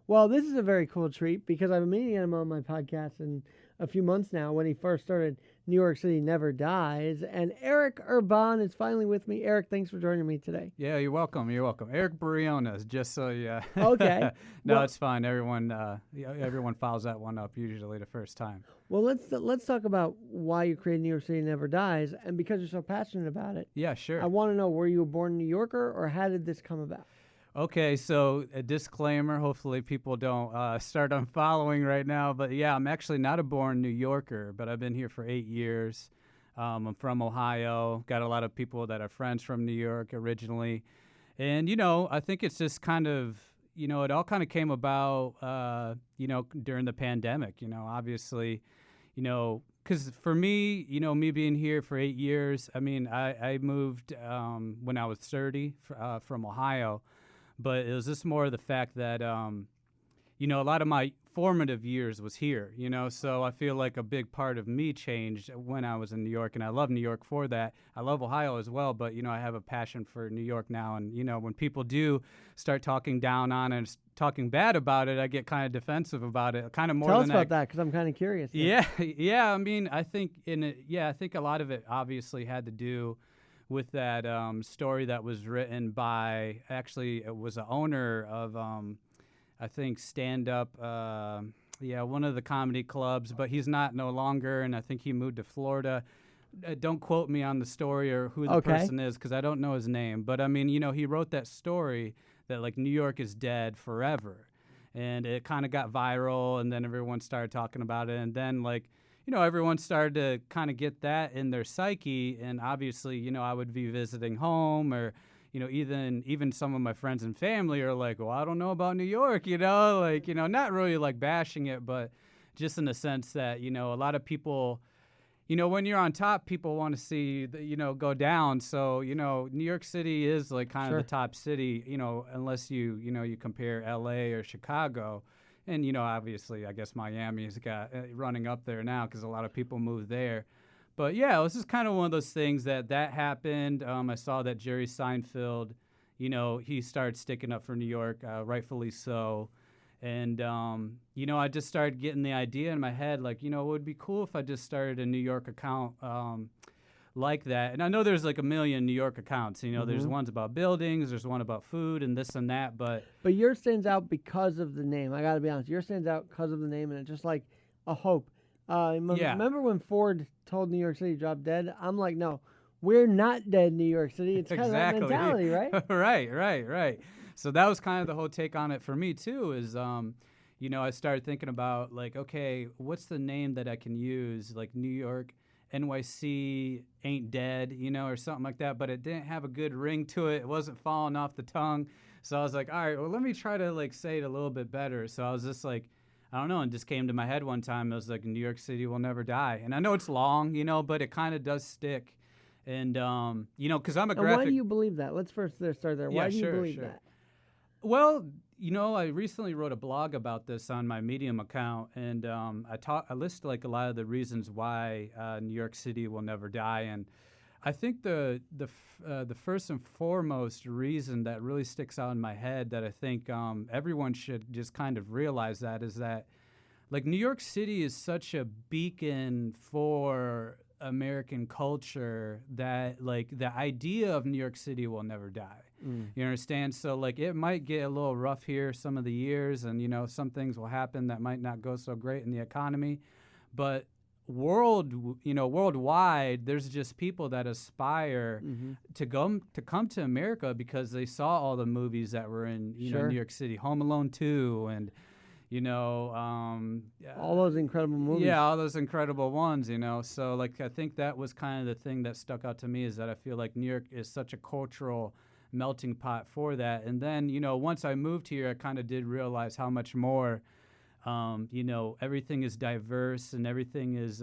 Well, this is a very cool treat because I've been meeting him on my podcast in a few months now when he first started New York City Never Dies. And Eric Urban is finally with me. Eric, thanks for joining me today. Yeah, you're welcome. You're welcome. Eric Briones, just so yeah. Okay. No, Well- it's fine. Everyone follows that one up usually the first time. Well, let's talk about why you created New York City Never Dies, and because you're so passionate about it, Yeah, sure. I want to know, were you a born New Yorker or how did this come about? Okay, so a disclaimer. Hopefully, people don't start unfollowing right now. But yeah, I'm actually not a born New Yorker, but I've been here for 8 years. I'm from Ohio. Got a lot of people that are friends from New York originally, and I think it's just kind of it all kind of came about during the pandemic. Obviously, because for me, me being here for 8 years, I mean, I moved when I was 30 from Ohio. But it was just more of the fact that, a lot of my formative years was here, so I feel like a big part of me changed when I was in New York, and I love New York for that. I love Ohio as well, but, I have a passion for New York now, and, when people do start talking down on it and talking bad about it, I get kind of defensive about it, kind of more Tell than us about that because I'm kind of curious. Yeah, I mean, I think I think a lot of it obviously had to do with that story that was written by, actually, it was an owner of, I think, stand-up, one of the comedy clubs, but he's no longer, and I think he moved to Florida. Don't quote me on the story or who the person is, because I don't know his name. But, I mean, he wrote that story that, like, New York is dead forever. And it kind of got viral, and then everyone started talking about it. And then, like, everyone started to kind of get that in their psyche, and obviously, I would be visiting home, or, even some of my friends and family are like, well, I don't know about New York, not really like bashing it, but just in the sense that, a lot of people, when you're on top, people want to see, go down. So, New York City is like kind of the top city, unless you compare LA or Chicago. And, obviously, I guess Miami's got running up there now because a lot of people moved there. But, yeah, it was just kind of one of those things that happened. I saw that Jerry Seinfeld, he started sticking up for New York, rightfully so. And, I just started getting the idea in my head, like, it would be cool if I just started a New York account like that. And I know there's like a million New York accounts. There's ones about buildings, there's one about food and this and that. But yours stands out because of the name. I got to be honest. Yours stands out because of the name, and it's just like a hope. Remember when Ford told New York City to drop dead? I'm like, no, we're not dead, New York City. It's kind of that mentality, right? Right. So that was kind of the whole take on it for me too. Is I started thinking about, like, okay, what's the name that I can use, like New York NYC ain't dead, or something like that, but it didn't have a good ring to it. It wasn't falling off the tongue. So I was like, all right, well, let me try to, like, say it a little bit better. So I was just like, I don't know, and just came to my head one time. It was like, New York City will never die. And I know it's long, but it kind of does stick. And, because I'm a graphic. And why do you believe that? Let's first start there. Why do you believe that? Well, I recently wrote a blog about this on my Medium account, and I list like a lot of the reasons why New York City will never die, and I think the first and foremost reason that really sticks out in my head that I think everyone should just kind of realize that is that, like, New York City is such a beacon for American culture that, like, the idea of New York City will never die. You understand? So, like, it might get a little rough here some of the years, and, some things will happen that might not go so great in the economy. But worldwide, there's just people that aspire to come to America because they saw all the movies that were in New York City, Home Alone 2, and all those incredible movies. Yeah, all those incredible ones, So, like, I think that was kind of the thing that stuck out to me, is that I feel like New York is such a cultural melting pot for that. And then, once I moved here, I kind of did realize how much more, everything is diverse and everything is,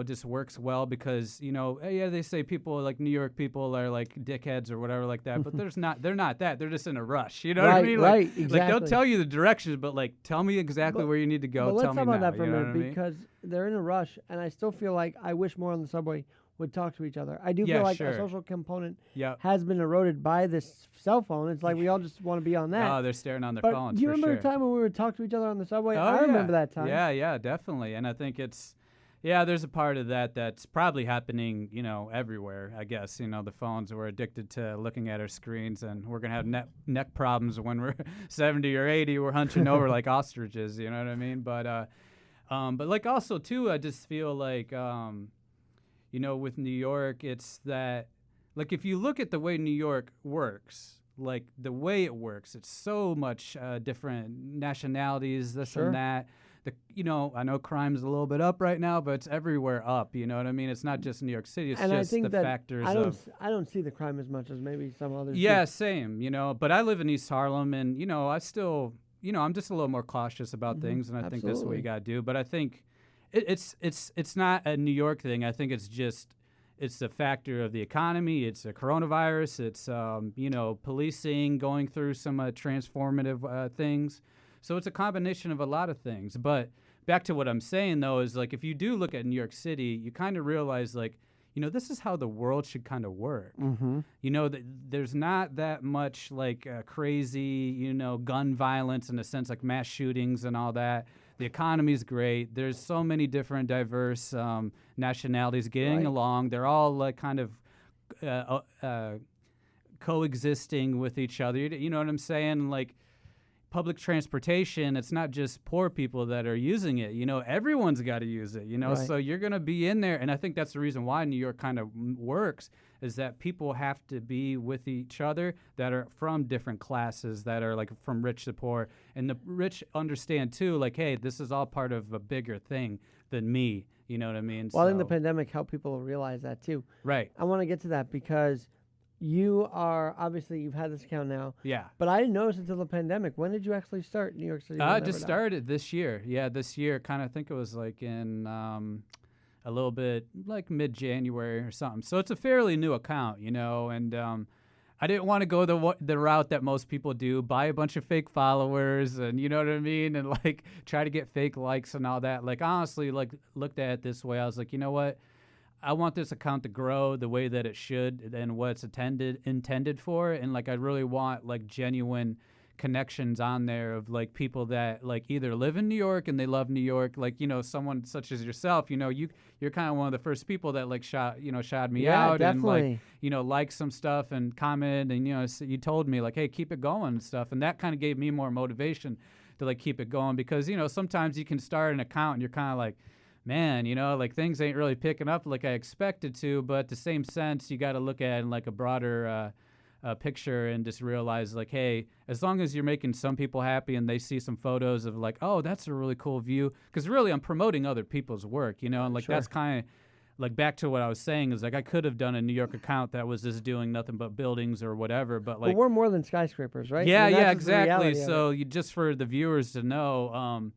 just works well because, they say people like New York people are like dickheads or whatever like that, but they're not that. They're just in a rush. You know what I mean? Right, like, exactly. Like, they'll tell you the directions, but, like, tell me exactly where you need to go. But let's tell talk me about now, that for a minute, because they're in a rush, and I still feel like I wish more on the subway would talk to each other. I do Yeah, feel like sure. a social component Yep. has been eroded by this cell phone. It's like we all just want to be on that. Oh, they're staring on their But phones. do you for remember sure. the time when we would talk to each other on the subway? Oh, I yeah. remember that time. Yeah, definitely. And I think there's a part of that that's probably happening, everywhere, I guess. The phones, we're addicted to looking at our screens, and we're going to have neck problems when we're 70 or 80. We're hunching over like ostriches, you know what I mean? But like also, too, I just feel like, with New York, it's that, like, if you look at the way New York works, like the way it works, it's so much different nationalities, this Sure. and that. I know crime's a little bit up right now, but it's everywhere up. You know what I mean? It's not just New York City. It's And just I think the that factors I don't see the crime as much as maybe some others. Yeah, do. same. But I live in East Harlem, and I still, I'm just a little more cautious about things, and I think that's what you got to do. But I think it's not a New York thing. I think it's a factor of the economy. It's a coronavirus. It's policing going through some transformative things. So it's a combination of a lot of things. But back to what I'm saying, though, is like if you do look at New York City, you kind of realize, like, this is how the world should kind of work. Mm-hmm. There's not that much, like, crazy, gun violence in a sense, like mass shootings and all that. The economy's great. There's so many different diverse nationalities getting along. They're all, like, kind of coexisting with each other. You know what I'm saying? Like, public transportation, it's not just poor people that are using it. Everyone's got to use it, Right. So you're going to be in there. And I think that's the reason why New York kind of works, is that people have to be with each other that are from different classes, that are like from rich to poor. And the rich understand too, like, hey, this is all part of a bigger thing than me. You know what I mean? Well, I think the pandemic helped people realize that too. Right. I want to get to that because you are obviously you've had this account now. Yeah. But I didn't notice until the pandemic. When did you actually start New York City? I just started this year. Yeah, this year. Kind of think it was like in a little bit like mid-January or something. So it's a fairly new account, and I didn't want to go the route that most people do, buy a bunch of fake followers and you know what I mean, and like try to get fake likes and all that. Like honestly, like looked at it this way, I was like, you know what? I want this account to grow the way that it should and what it's intended for. And like, I really want like genuine connections on there of like people that like either live in New York and they love New York. Like, someone such as yourself, you're kind of one of the first people that like shot me out definitely. and like, like some stuff and comment. And, so you told me like, hey, keep it going and stuff. And that kind of gave me more motivation to like keep it going because, sometimes you can start an account and you're kind of like, man, like things ain't really picking up like I expected to, but at the same sense, you got to look at it in like a broader picture and just realize like, hey, as long as you're making some people happy and they see some photos of like, oh, that's a really cool view. Because really I'm promoting other people's work, and like Sure. That's kind of like back to what I was saying is like I could have done a New York account that was just doing nothing but buildings or whatever, but like. But we're more than skyscrapers, right? Yeah, I mean, yeah, that's just the exactly. reality of So it. just for the viewers to know,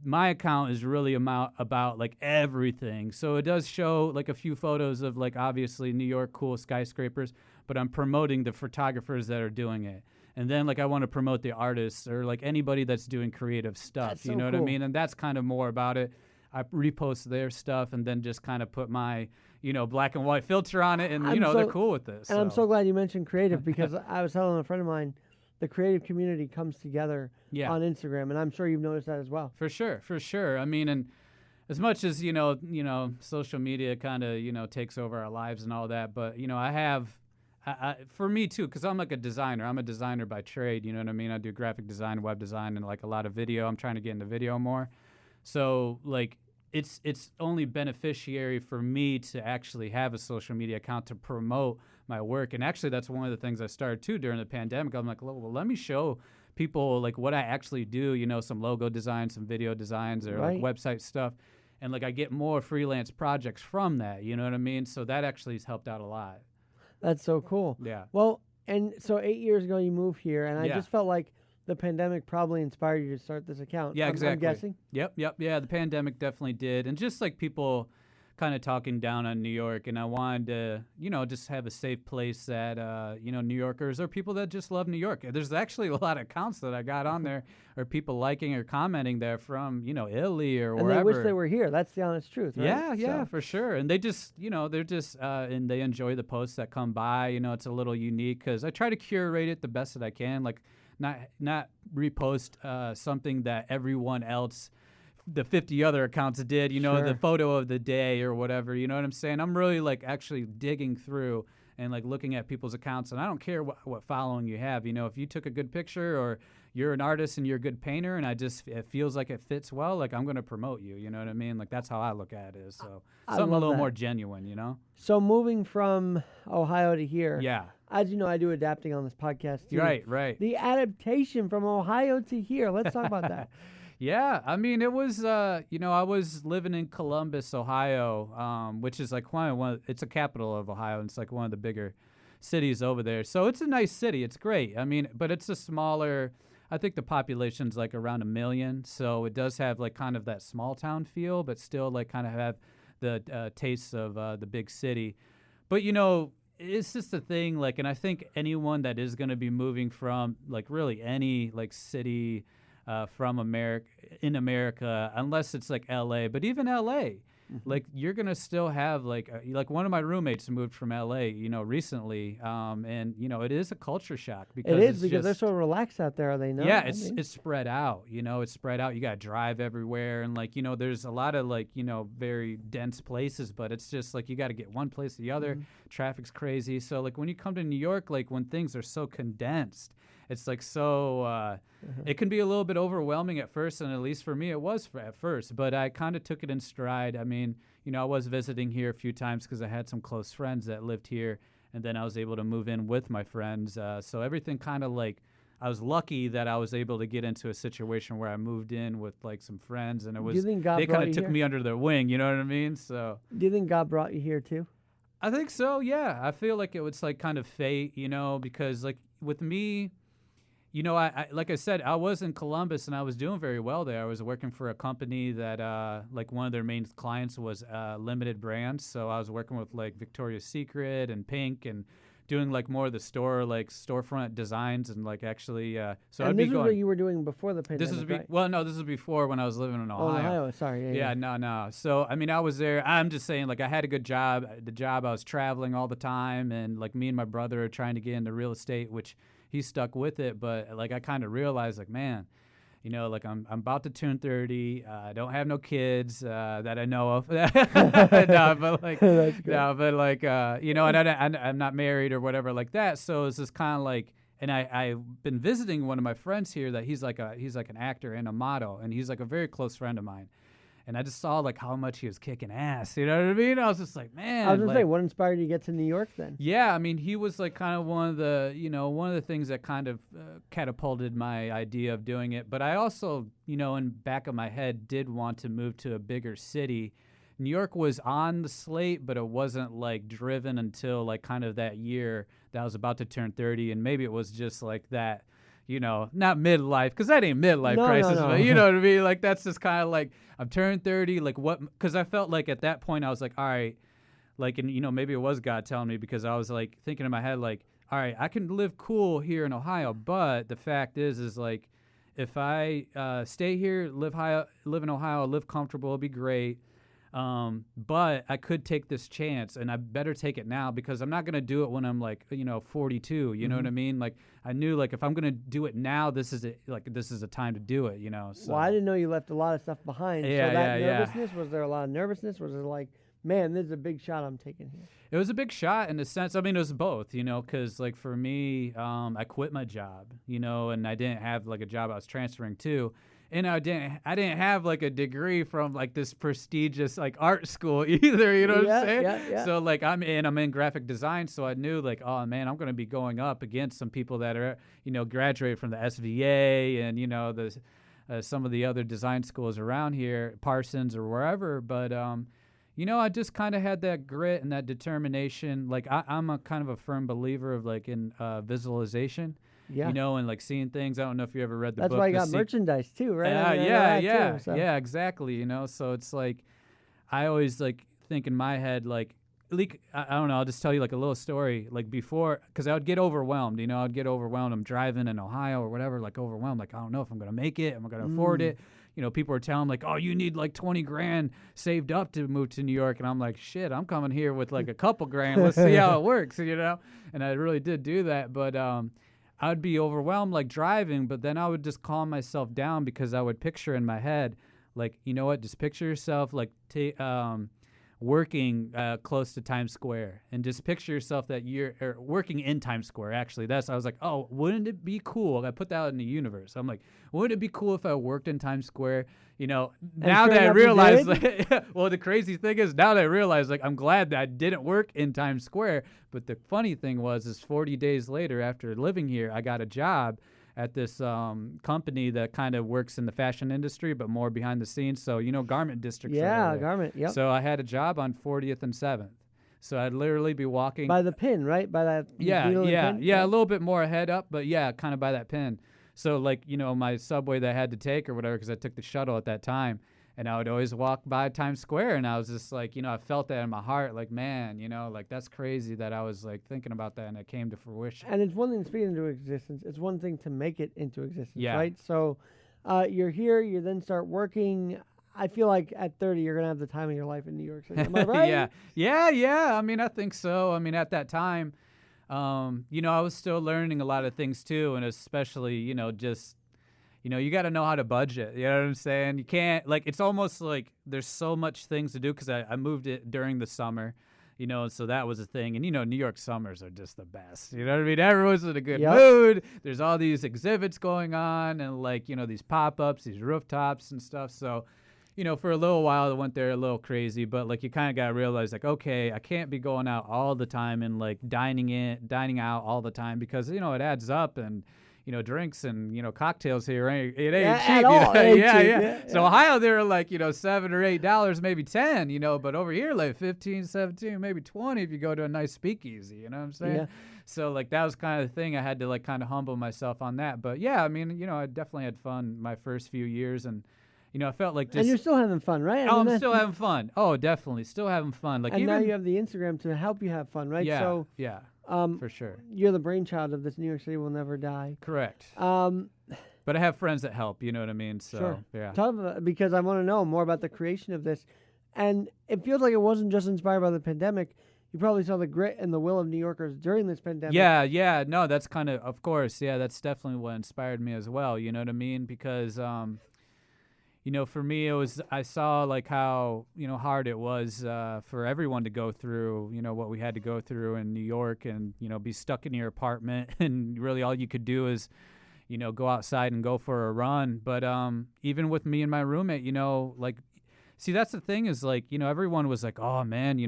my account is really about like everything. So it does show like a few photos of like obviously New York cool skyscrapers, but I'm promoting the photographers that are doing it. And then like I want to promote the artists or like anybody that's doing creative stuff. That's You so know what I cool. mean? And that's kind of more about it. I repost their stuff and then just kind of put my, black and white filter on it and they're cool with this. And I'm so glad you mentioned creative because I was telling a friend of mine, the creative community comes together on Instagram, and I'm sure you've noticed that as well. For sure. I mean, and as much as social media kind of takes over our lives and all that, but I have, for me too, because I'm like a designer. I'm a designer by trade. You know what I mean? I do graphic design, web design, and like a lot of video. I'm trying to get into video more. So like, it's only beneficiary for me to actually have a social media account to promote my work. And actually, that's one of the things I started too during the pandemic. I'm like, well, let me show people like what I actually do, some logo design, some video designs or like website stuff. And like I get more freelance projects from that, you know what I mean? So that actually has helped out a lot. That's so cool. Yeah. Well, and so 8 years ago you moved here, and I just felt like the pandemic probably inspired you to start this account. Yeah, exactly. I'm guessing. Yep. Yeah, the pandemic definitely did. And just like people kind of talking down on New York, and I wanted to, just have a safe place that, New Yorkers or people that just love New York. There's actually a lot of accounts that I got on there, or people liking or commenting there from, Italy or wherever. And they wish they were here. That's the honest truth, right? Yeah, for sure. And they just, they're just, and they enjoy the posts that come by. It's a little unique because I try to curate it the best that I can, like not repost something that everyone else, the 50 other accounts did, the photo of the day or whatever, you know what I'm saying? I'm really like actually digging through and like looking at people's accounts, and I don't care what following you have. If you took a good picture or you're an artist and you're a good painter and it feels like it fits well, like I'm going to promote you, you know what I mean? Like that's how I look at it. So something a little more genuine, So moving from Ohio to here. Yeah. As you know, I do adapting on this podcast too. Right. The adaptation from Ohio to here. Let's talk about that. Yeah, I mean, it was, I was living in Columbus, Ohio, which is like it's a capital of Ohio, and it's like one of the bigger cities over there. So it's a nice city. It's great. I mean, but it's a smaller, I think the population's like around 1 million. So it does have like kind of that small town feel, but still like kind of have the tastes of the big city. But, it's just a thing, like, and I think anyone that is going to be moving from like really any like city from in America, unless it's like LA, but even LA, like you're going to still have like one of my roommates moved from LA, recently. And it is a culture shock because they're so relaxed out there, are they not? Yeah, it's spread out, it's spread out. You got to drive everywhere. And like, there's a lot of like, very dense places, but it's just like, you got to get one place to the other. Traffic's crazy. So like when you come to New York, like when things are so condensed, it's like so it can be a little bit overwhelming at first, and at least for me it was at first, but I kind of took it in stride. I mean, I was visiting here a few times because I had some close friends that lived here, and then I was able to move in with my friends. So everything kind of like, I was lucky that I was able to get into a situation where I moved in with like some friends, and they kind of took me under their wing, you know what I mean? So do you think God brought you here too? I think so, yeah. I feel like it was like kind of fate, because like with me, I like I said, I was in Columbus and I was doing very well there. I was working for a company that like one of their main clients was Limited Brands. So I was working with like Victoria's Secret and Pink and doing like more of the storefront designs and like actually. So and this is what you were doing before the pandemic, right? Well, no, this is before when I was living in Ohio. Oh, Ohio, sorry. Yeah. No. So, I mean, I was there. I'm just saying, like, I had a good job. The job, I was traveling all the time. And, like, me and my brother are trying to get into real estate, which he stuck with it. But, like, I kind of realized, like, man, like I'm about to turn 30. I don't have no kids that I know of. No, but like, and I'm not married or whatever like that. So it's just kind of like, and I've been visiting one of my friends here that he's like an actor and a model, and he's like a very close friend of mine. And I just saw like how much he was kicking ass. You know what I mean? I was just like, man. I was gonna say, what inspired you to get to New York then? Yeah, I mean, he was like kind of one of the things that kind of catapulted my idea of doing it. But I also, in the back of my head, did want to move to a bigger city. New York was on the slate, but it wasn't like driven until like kind of that year that I was about to turn 30, and maybe it was just like that. Not midlife, because that ain't midlife crisis, no. but you know what I mean? Like, that's just kind of like, I'm turning 30, like what, because I felt like at that point I was like, all right, like, and maybe it was God telling me, because I was like thinking in my head, like, all right, I can live cool here in Ohio, but the fact is like, if I stay here, live in Ohio, live comfortable, it'll be great. But I could take this chance, and I better take it now, because I'm not going to do it when I'm like, 42, you know what I mean? Like, I knew like, if I'm going to do it now, this is a time to do it, So. Well, I didn't know you left a lot of stuff behind. Yeah, so that nervousness, was there a lot of nervousness? Was it like, man, this is a big shot I'm taking here? It was a big shot in a sense. I mean, it was both, because like for me, I quit my job, and I didn't have like a job I was transferring to. And I didn't have like a degree from like this prestigious like art school either, you know what I'm saying? Yeah. So like I'm in graphic design, so I knew like, oh man, I'm going to be going up against some people that are, graduated from the SVA and some of the other design schools around here, Parsons or wherever, but I just kind of had that grit and that determination. Like I'm a kind of a firm believer of like in visualization. Yeah. And like seeing things. I don't know if you ever read the book. That's why you got merchandise too, right? Yeah, exactly. So it's like, I always like think in my head, like I don't know, I'll just tell you like a little story. Like before, because I would get overwhelmed, I'd get overwhelmed. I'm driving in Ohio or whatever, like overwhelmed. Like, I don't know if I'm going to make it. Am I going to afford it? People are telling like, oh, you need like 20 grand saved up to move to New York. And I'm like, shit, I'm coming here with like a couple grand. Let's see how it works, And I really did do that. But I would be overwhelmed like driving, but then I would just calm myself down because I would picture in my head, like, you know what, just picture yourself like working close to Times Square, and just picture yourself that you're working in Times Square. Actually, I was like, oh, wouldn't it be cool? I put that out in the universe. I'm like, wouldn't it be cool if I worked in Times Square? Now that I realize, like, well, the crazy thing is now that I realize, like, I'm glad that I didn't work in Times Square. But the funny thing is 40 days later, after living here, I got a job at this company that kind of works in the fashion industry, but more behind the scenes. So, garment district. Yeah, garment, yep. So I had a job on 40th and 7th. So I'd literally be walking. By the pin, right? By that pin? Yeah, a little bit more ahead up, but yeah, kind of by that pin. So, like, my subway that I had to take or whatever, because I took the shuttle at that time, and I would always walk by Times Square, and I was just like, I felt that in my heart, like, man, like, that's crazy that I was, like, thinking about that, and it came to fruition. And it's one thing to speak into existence. It's one thing to make it into existence, right? So you're here, you then start working. I feel like at 30, you're going to have the time of your life in New York City. Am I right? Yeah. I mean, I think so. I mean, at that time, I was still learning a lot of things, too, and especially, just... you got to know how to budget. You know what I'm saying? You can't, like, it's almost like there's so much things to do because I moved it during the summer, so that was a thing. And, New York summers are just the best. You know what I mean? Everyone's in a good mood. There's all these exhibits going on and, like, these pop-ups, these rooftops and stuff. So, for a little while, I went there a little crazy. But, like, you kind of got to realize, like, okay, I can't be going out all the time and, like, dining out all the time because, it adds up and, drinks and, cocktails here, it ain't cheap. Yeah. So Ohio, they're like, $7 or $8, maybe 10, but over here, like 15, 17, maybe 20 if you go to a nice speakeasy, you know what I'm saying? Yeah. So, like, that was kind of the thing. I had to, like, kind of humble myself on that. But, yeah, I mean, I definitely had fun my first few years. And, I felt like just... And you're still having fun, right? I'm still having fun. Oh, definitely. Still having fun. Like, and now you have the Instagram to help you have fun, right? Yeah, so, yeah. For sure. You're the brainchild of this New York City Will Never Die. Correct. But I have friends that help, you know what I mean? So, sure. Yeah. Talk about, because I want to know more about the creation of this. And it feels like it wasn't just inspired by the pandemic. You probably saw the grit and the will of New Yorkers during this pandemic. Yeah. No, that's of course, yeah, that's definitely what inspired me as well, you know what I mean? Because, for me, I saw like how, hard it was for everyone to go through, what we had to go through in New York and, be stuck in your apartment and really all you could do is, go outside and go for a run. But even with me and my roommate, like, see, that's the thing is like, everyone was like, oh man,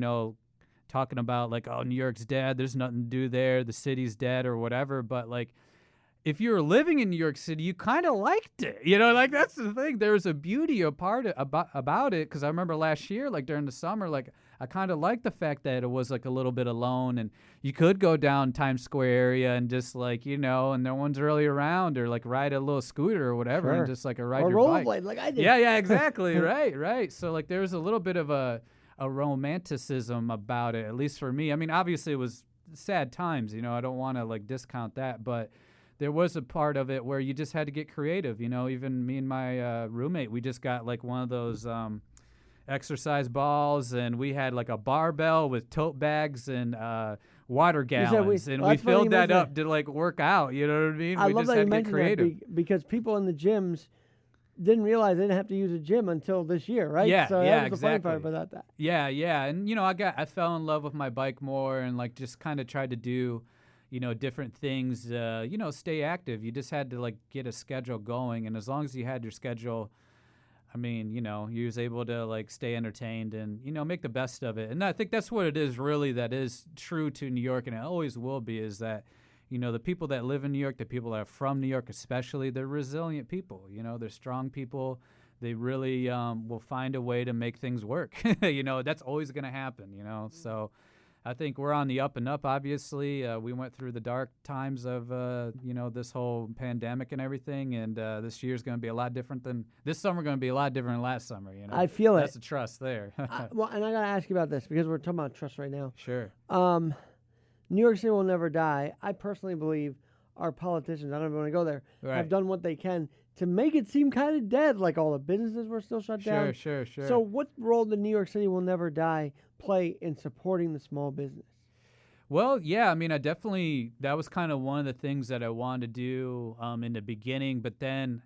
talking about like, oh, New York's dead. There's nothing to do there. The city's dead or whatever. But like, if you were living in New York City, you kind of liked it, like that's the thing. There's a beauty about it. Cause I remember last year, like during the summer, like I kind of liked the fact that it was like a little bit alone and you could go down Times Square area and just like, and no one's really around or like ride a little scooter or whatever. Sure. And just like ride or your bike. Rollerblade like I did. Yeah, exactly. Right. So like there's a little bit of a romanticism about it, at least for me. I mean, obviously it was sad times, I don't want to like discount that, but there was a part of it where you just had to get creative, even me and my roommate, we just got like one of those exercise balls and we had like a barbell with tote bags and water gallons and we filled that up to like work out, you know what I mean? I we love just that had you to get creative. That because people in the gyms didn't realize they didn't have to use a gym until this year, right? Yeah, so yeah, that was the funny part about that. Yeah, and I fell in love with my bike more and like just kind of tried to do different things, stay active. You just had to like get a schedule going. And as long as you had your schedule, I mean, you was able to like stay entertained and, make the best of it. And I think that's what it is really that is true to New York. And it always will be is that, the people that live in New York, the people that are from New York especially, they're resilient people, they're strong people. They really will find a way to make things work. That's always going to happen, So I think we're on the up and up, obviously. We went through the dark times of, this whole pandemic and everything, and this year's going to be a lot different this summer going to be a lot different than last summer, I feel That's the trust there. and I got to ask you about this because we're talking about trust right now. Sure. New York City will never die. I personally believe our politicians, I don't even want to go there, have done what they can to make it seem kind of dead, like all the businesses were still shut down. Sure. So what role did New York City will never die play in supporting the small business? Well, yeah, I mean, that was kind of one of the things that I wanted to do in the beginning, but then,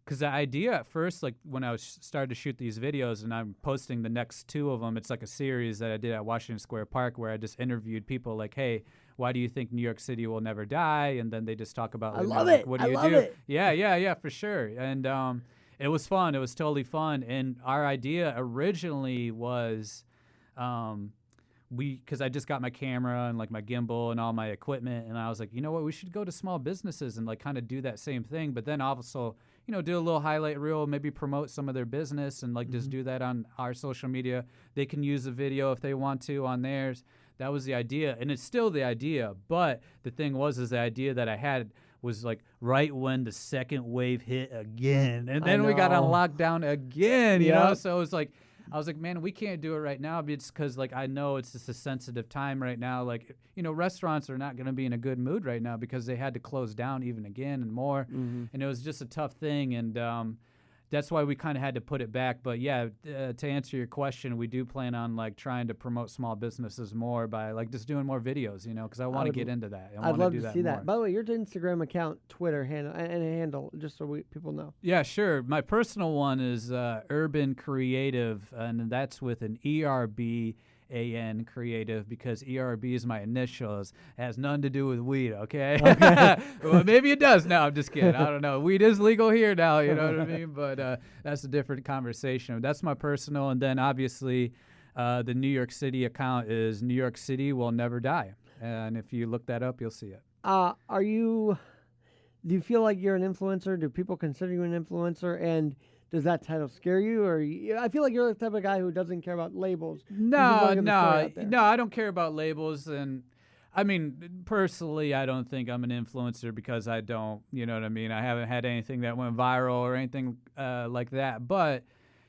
because the idea at first, like when I started to shoot these videos, and I'm posting the next 2 of them, it's like a series that I did at Washington Square Park where I just interviewed people like, hey, why do you think New York City will never die? And then they just talk about, I love it. What do you do? It. Yeah, for sure. And it was fun. It was totally fun. And our idea originally was, because I just got my camera and like my gimbal and all my equipment, and I was like, you know what, we should go to small businesses and like kind of do that same thing, but then also, do a little highlight reel, maybe promote some of their business and like just do that on our social media. They can use the video if they want to on theirs. That was the idea, and it's still the idea, but the thing is the idea that I had was like right when the second wave hit again, and then we got on lockdown again, you know? So it was like, I was like, man, we can't do it right now because, like, I know it's just a sensitive time right now. Like, restaurants are not going to be in a good mood right now because they had to close down even again and more. And it was just a tough thing. And that's why we kind of had to put it back. But, yeah, to answer your question, we do plan on, like, trying to promote small businesses more by, like, just doing more videos, because I want to get into that. I'd love to see that. By the way, your Instagram account, Twitter handle, just so people know. Yeah, sure. My personal one is ErbanCreative, and that's with an ErbanCreative Creative, because ERB is my initials. It has nothing to do with weed, okay? Well, maybe it does. No, I'm just kidding. I don't know. Weed is legal here now, you know what I mean? But that's a different conversation. That's my personal. And then obviously the New York City account is New York City Will Never Die. And if you look that up, you'll see it. Do you feel like you're an influencer? Do people consider you an influencer? And does that title scare you? Or I feel like you're the type of guy who doesn't care about labels. No, I don't care about labels. And I mean, personally, I don't think I'm an influencer because I don't, you know what I mean? I haven't had anything that went viral or anything like that. But,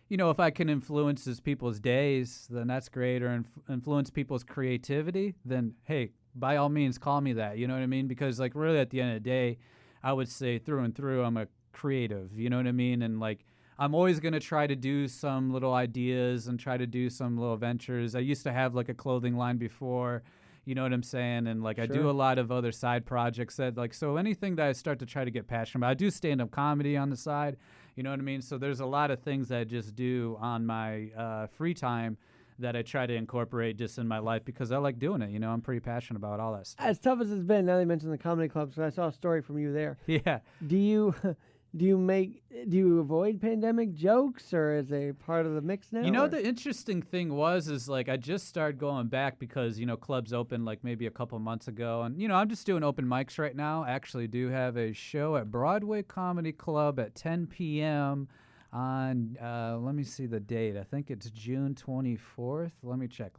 if I can influence people's days, then that's great. Or influence people's creativity, then, hey, by all means, call me that. You know what I mean? Because, like, really at the end of the day, I would say through and through, I'm a creative. You know what I mean? And, like, I'm always going to try to do some little ideas and try to do some little ventures. I used to have like a clothing line before, you know what I'm saying? And like I do a lot of other side projects that like, so anything that I start to try to get passionate about, I do stand-up comedy on the side, you know what I mean? So there's a lot of things that I just do on my free time that I try to incorporate just in my life because I like doing it. I'm pretty passionate about all that stuff. As tough as it's been, now they mentioned the comedy clubs, so I saw a story from you there. Yeah. Do you avoid pandemic jokes, or is a part of the mix now? The interesting thing is like I just started going back because, clubs opened like maybe a couple months ago. And, I'm just doing open mics right now. I actually do have a show at Broadway Comedy Club at 10 p.m. on, let me see the date. I think it's June 24th. Let me check.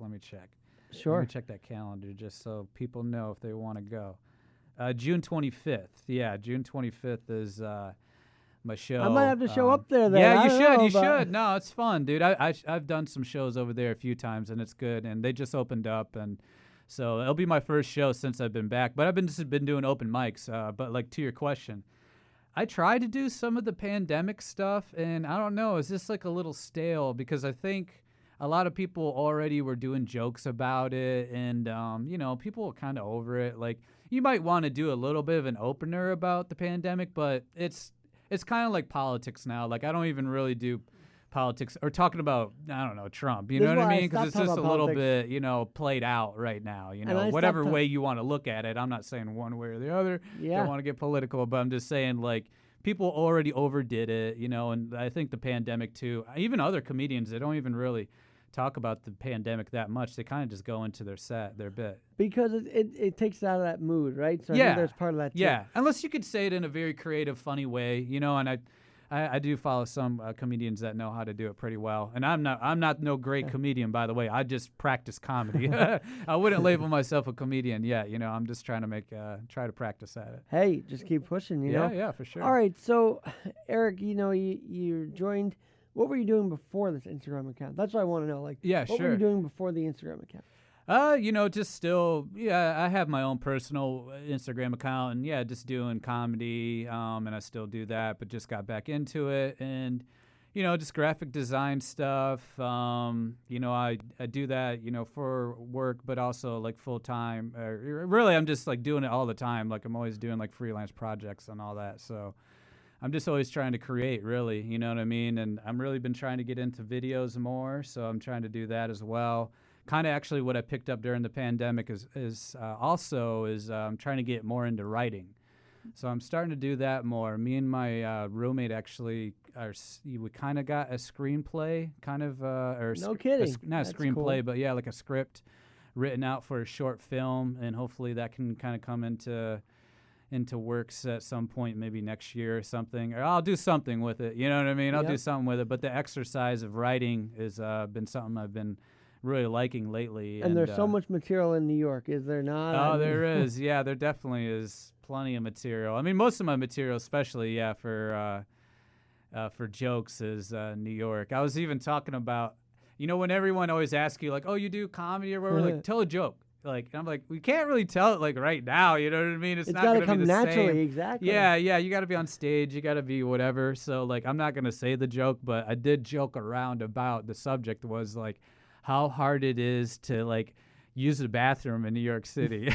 Sure. Let me check that calendar just so people know if they want to go. June 25th. Yeah, June 25th is... my show. I might have to show up there then. Yeah, you should. No, it's fun, dude. I've done some shows over there a few times, and it's good. And they just opened up, and so it'll be my first show since I've been back. But I've been doing open mics. But like to your question, I tried to do some of the pandemic stuff, and I don't know, it's just like a little stale because I think a lot of people already were doing jokes about it, and people were kind of over it. Like you might want to do a little bit of an opener about the pandemic, but it's kind of like politics now. Like, I don't even really do politics or talking about, I don't know, Trump. You know what I mean? Because it's just a little bit, played out right now. Whatever way you want to look at it. I'm not saying one way or the other. Yeah. Don't want to get political, but I'm just saying, like, people already overdid it, and I think the pandemic, too. Even other comedians, they don't even really talk about the pandemic that much. They kind of just go into their bit. Because it takes it out of that mood, right? So I think there's part of that too. Yeah, unless you could say it in a very creative, funny way, and I do follow some comedians that know how to do it pretty well, and I'm not no great comedian, by the way. I just practice comedy. I wouldn't label myself a comedian yet. You know, I'm just trying to try to practice at it. Hey, just keep pushing. You know? Yeah, for sure. All right, so Eric, you know, you joined. What were you doing before this Instagram account? That's what I want to know. Like, what were you doing before the Instagram account? You know, just still, I have my own personal Instagram account, and just doing comedy, and I still do that, but just got back into it, and, you know, just graphic design stuff. You know, I do that, you know, for work, but also like full time. Really, I'm just like doing it all the time. Like I'm always doing like freelance projects and all that. So I'm just always trying to create, really, you know what I mean? And I'm really been trying to get into videos more, so I'm trying to do that as well. Kind of actually what I picked up during the pandemic is I'm trying to get more into writing. So I'm starting to do that more. Me and my roommate actually we kind of got a screenplay, no kidding. Not a screenplay, cool. But like a script written out for a short film, and hopefully that can kind of come into works at some point, maybe next year or something. Or I'll do something with it. You know what I mean? I'll do something with it. But the exercise of writing has been something I've been really liking lately. And there's so much material in New York, is there not? Oh, there is. Yeah, there definitely is plenty of material. I mean, most of my material, especially for jokes, is New York. I was even talking about, you know, when everyone always asks you like, "Oh, you do comedy or whatever?" Like, tell a joke. Like, and I'm like, we can't really tell it like right now. You know what I mean? It's not going to come be the naturally, same. exactly. Yeah. You got to be on stage. You got to be whatever. So like, I'm not going to say the joke, but I did joke around about the subject was like how hard it is to like use the bathroom in New York City.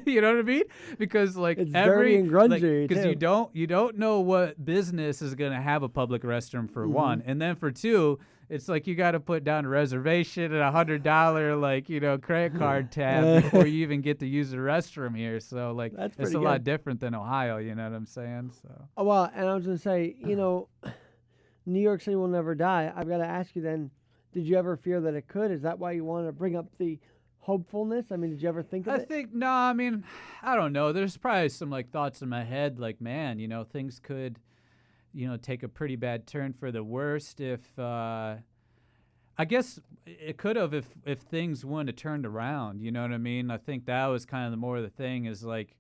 You know what I mean? Because like it's dirty and grungy, because you don't know what business is going to have a public restroom for one, and then for two, it's like you got to put down a reservation and $100 like, you know, credit card tab before you even get to use the restroom here. So like it's a lot different than Ohio, you know what I'm saying? So well, and I was gonna say, you know, New York City will never die. I've got to ask you then, did you ever fear that it could? Is that why you wanted to bring up the hopefulness? I mean, did you ever think of it? No, I mean, I don't know. There's probably some like thoughts in my head like, man, you know, things could, you know, take a pretty bad turn for the worst if I guess it could have if things wouldn't have turned around, you know what I mean? I think that was kind of the more of the thing is like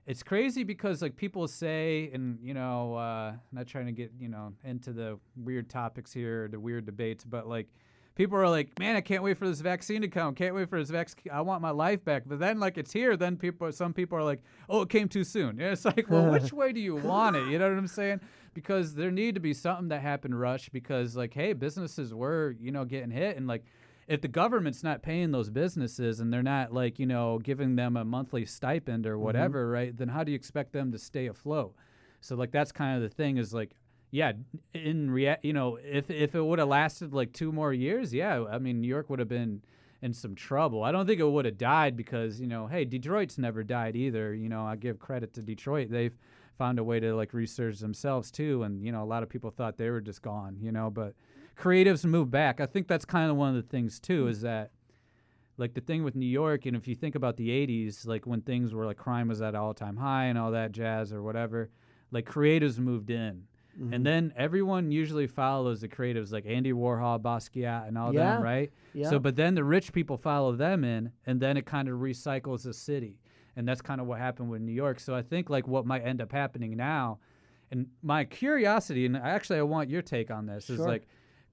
it's crazy because like people say, and you know, not trying to get, you know, into the weird topics here, the weird debates, but like people are like, man, I can't wait for this vaccine to come. Can't wait for this vaccine. I want my life back. But then like it's here. Then some people are like, oh, it came too soon. Yeah, it's like, well, which way do you want it? You know what I'm saying? Because there need to be something that happened rush because like, hey, businesses were, you know, getting hit. And like, if the government's not paying those businesses and they're not like, you know, giving them a monthly stipend or whatever, right, then how do you expect them to stay afloat? So like, that's kind of the thing is like, yeah, you know, if it would have lasted like 2 more years, yeah, I mean, New York would have been in some trouble. I don't think it would have died because, you know, hey, Detroit's never died either. You know, I give credit to Detroit. They've found a way to like research themselves too. And, you know, a lot of people thought they were just gone, you know, but creatives move back. I think that's kind of one of the things too, is that like the thing with New York, and if you think about the 80s, like when things were like crime was at all-time high and all that jazz or whatever, like creatives moved in. And then everyone usually follows the creatives like Andy Warhol, Basquiat, and all them, right? Yeah. So, but then the rich people follow them in, and then it kind of recycles the city. And that's kind of what happened with New York. So I think like what might end up happening now, and my curiosity, and actually I want your take on this, is like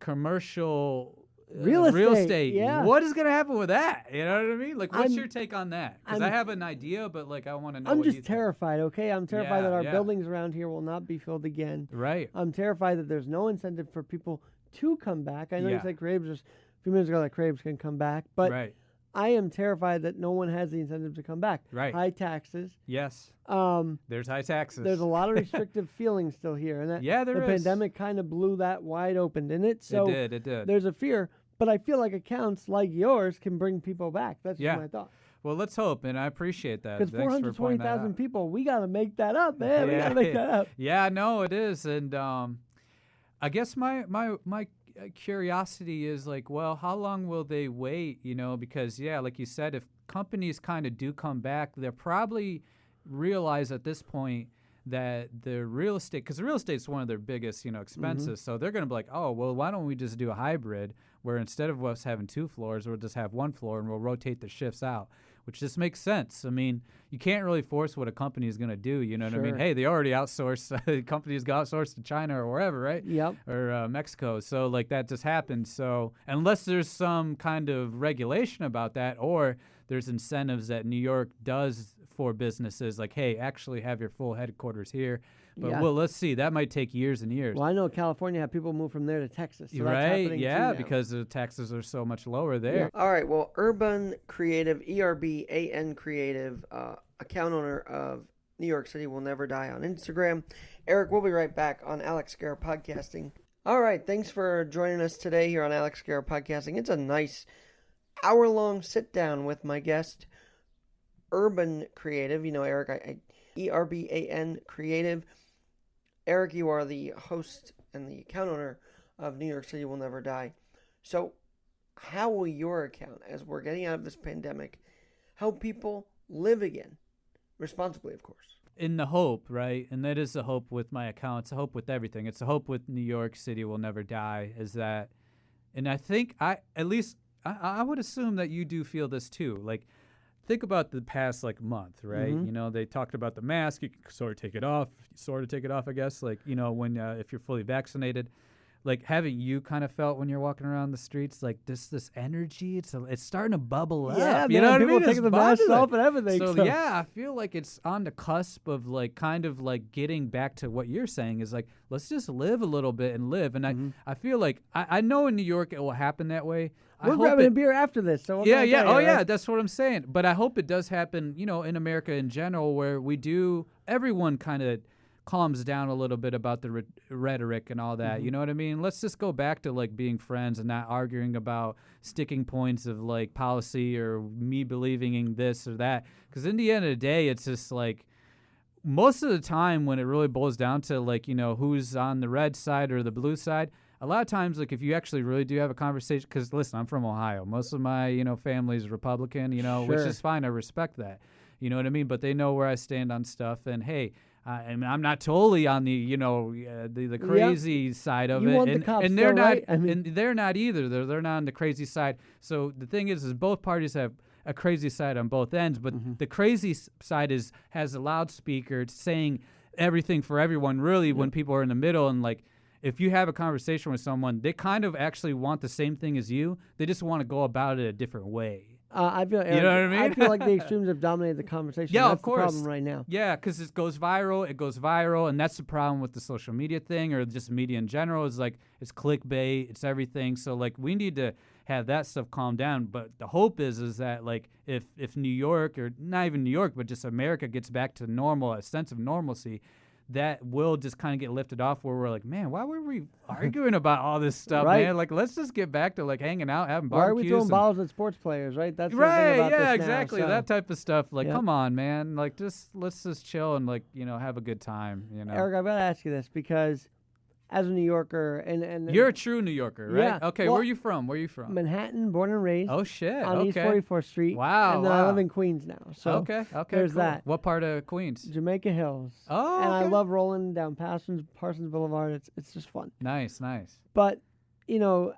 commercial real estate. Yeah. What is going to happen with that? You know what I mean? Like, what's your take on that? Because I have an idea, but like, I want to know. I'm just terrified. Okay, I'm terrified that our buildings around here will not be filled again. Right. I'm terrified that there's no incentive for people to come back. I know you said Craves just a few minutes ago that Craves can come back, but I am terrified that no one has the incentive to come back. Right. High taxes. Yes. There's high taxes. There's a lot of restrictive feelings still here, and that the pandemic kind of blew that wide open, didn't it? So it did. There's a fear. But I feel like accounts like yours can bring people back. That's just my thought. Well, let's hope, and I appreciate that. Because 420,000 people, we got to make that up, man. We got to make that up. Yeah, no, it is. And I guess my curiosity is like, well, how long will they wait, you know? Because, like you said, if companies kind of do come back, they'll probably realize at this point that the real estate, because the real estate's one of their biggest, expenses. So they're going to be like, oh, well, why don't we just do a hybrid where instead of us having 2 floors, we'll just have 1 floor and we'll rotate the shifts out, which just makes sense. I mean, you can't really force what a company is going to do. You know what I mean? Hey, they already outsourced. Companies got outsourced to China or wherever, right? Yep. Or Mexico. So, like, that just happened. So unless there's some kind of regulation about that, or there's incentives that New York does for businesses, like, hey, actually have your full headquarters here. But well, let's see. That might take years and years. Well, I know California had people move from there to Texas. So right? That's happening too now. Because the taxes are so much lower there. Yeah. All right. Well, ErbanCreative, ErbanCreative, Creative, account owner of New York City Will Never Die on Instagram. Eric, we'll be right back on Alex Guerra Podcasting. All right. Thanks for joining us today here on Alex Guerra Podcasting. It's a nice hour-long sit-down with my guest, ErbanCreative. You know, Eric, ErbanCreative. Eric, you are the host and the account owner of New York City Will Never Die. So how will your account, as we're getting out of this pandemic, help people live again? Responsibly, of course. In the hope, right? And that is the hope with my account. It's a hope with everything. It's a hope with New York City Will Never Die, is that, and I think I would assume that you do feel this too. Like, think about the past month, right? You know, they talked about the mask. You can sort of take it off, I guess. Like, when if you're fully vaccinated, like, haven't you kind of felt when you're walking around the streets, like this energy? It's starting to bubble up. Yeah, you know what I mean? People taking the masks off and everything. So yeah, I feel like it's on the cusp of kind of getting back to what you're saying is like, let's just live a little bit and live. And I feel like I know in New York it will happen that way. We're grabbing a beer after this. So yeah. Yeah, that's what I'm saying. But I hope it does happen, in America in general, where everyone kind of calms down a little bit about the rhetoric and all that. You know what I mean? Let's just go back to being friends and not arguing about sticking points of policy or me believing in this or that. Because in the end of the day, it's just most of the time when it really boils down to who's on the red side or the blue side, a lot of times, if you actually really do have a conversation, because listen, I'm from Ohio. Most of my, family is Republican, which is fine. I respect that. You know what I mean? But they know where I stand on stuff. And hey, and I'm not totally on the, the crazy side of it. Want the cops and they're still, not, right? and they're not either. They're not on the crazy side. So the thing is both parties have a crazy side on both ends. But the crazy side has a loudspeaker saying everything for everyone. Really, when people are in the middle and if you have a conversation with someone, they kind of actually want the same thing as you. They just want to go about it a different way. I feel, Eric, you know what I mean? I feel like the extremes have dominated the conversation. Yeah, that's of course. the problem right now. Yeah, because it goes viral, and that's the problem with the social media thing or just media in general. Is it's clickbait, it's everything. So we need to have that stuff calm down. But the hope is that if New York, or not even New York, but just America gets back to normal, a sense of normalcy, that will just kind of get lifted off where we're like, man, why were we arguing about all this stuff, man? Let's just get back to hanging out, having barbecues. Why are we throwing bottles at sports players, right? That's right, the thing about this exactly. now, so. That type of stuff. Come on, man. Let's just chill and have a good time. Eric, I've got to ask you this because as a New Yorker, and you're a true New Yorker, right? Yeah. Okay, well, where are you from? Manhattan, born and raised. Oh shit! On East 44th Street. Wow. And then I live in Queens now. So okay, there's cool. that. What part of Queens? Jamaica Hills. Oh, and I love rolling down Parsons Boulevard. It's just fun. Nice. But people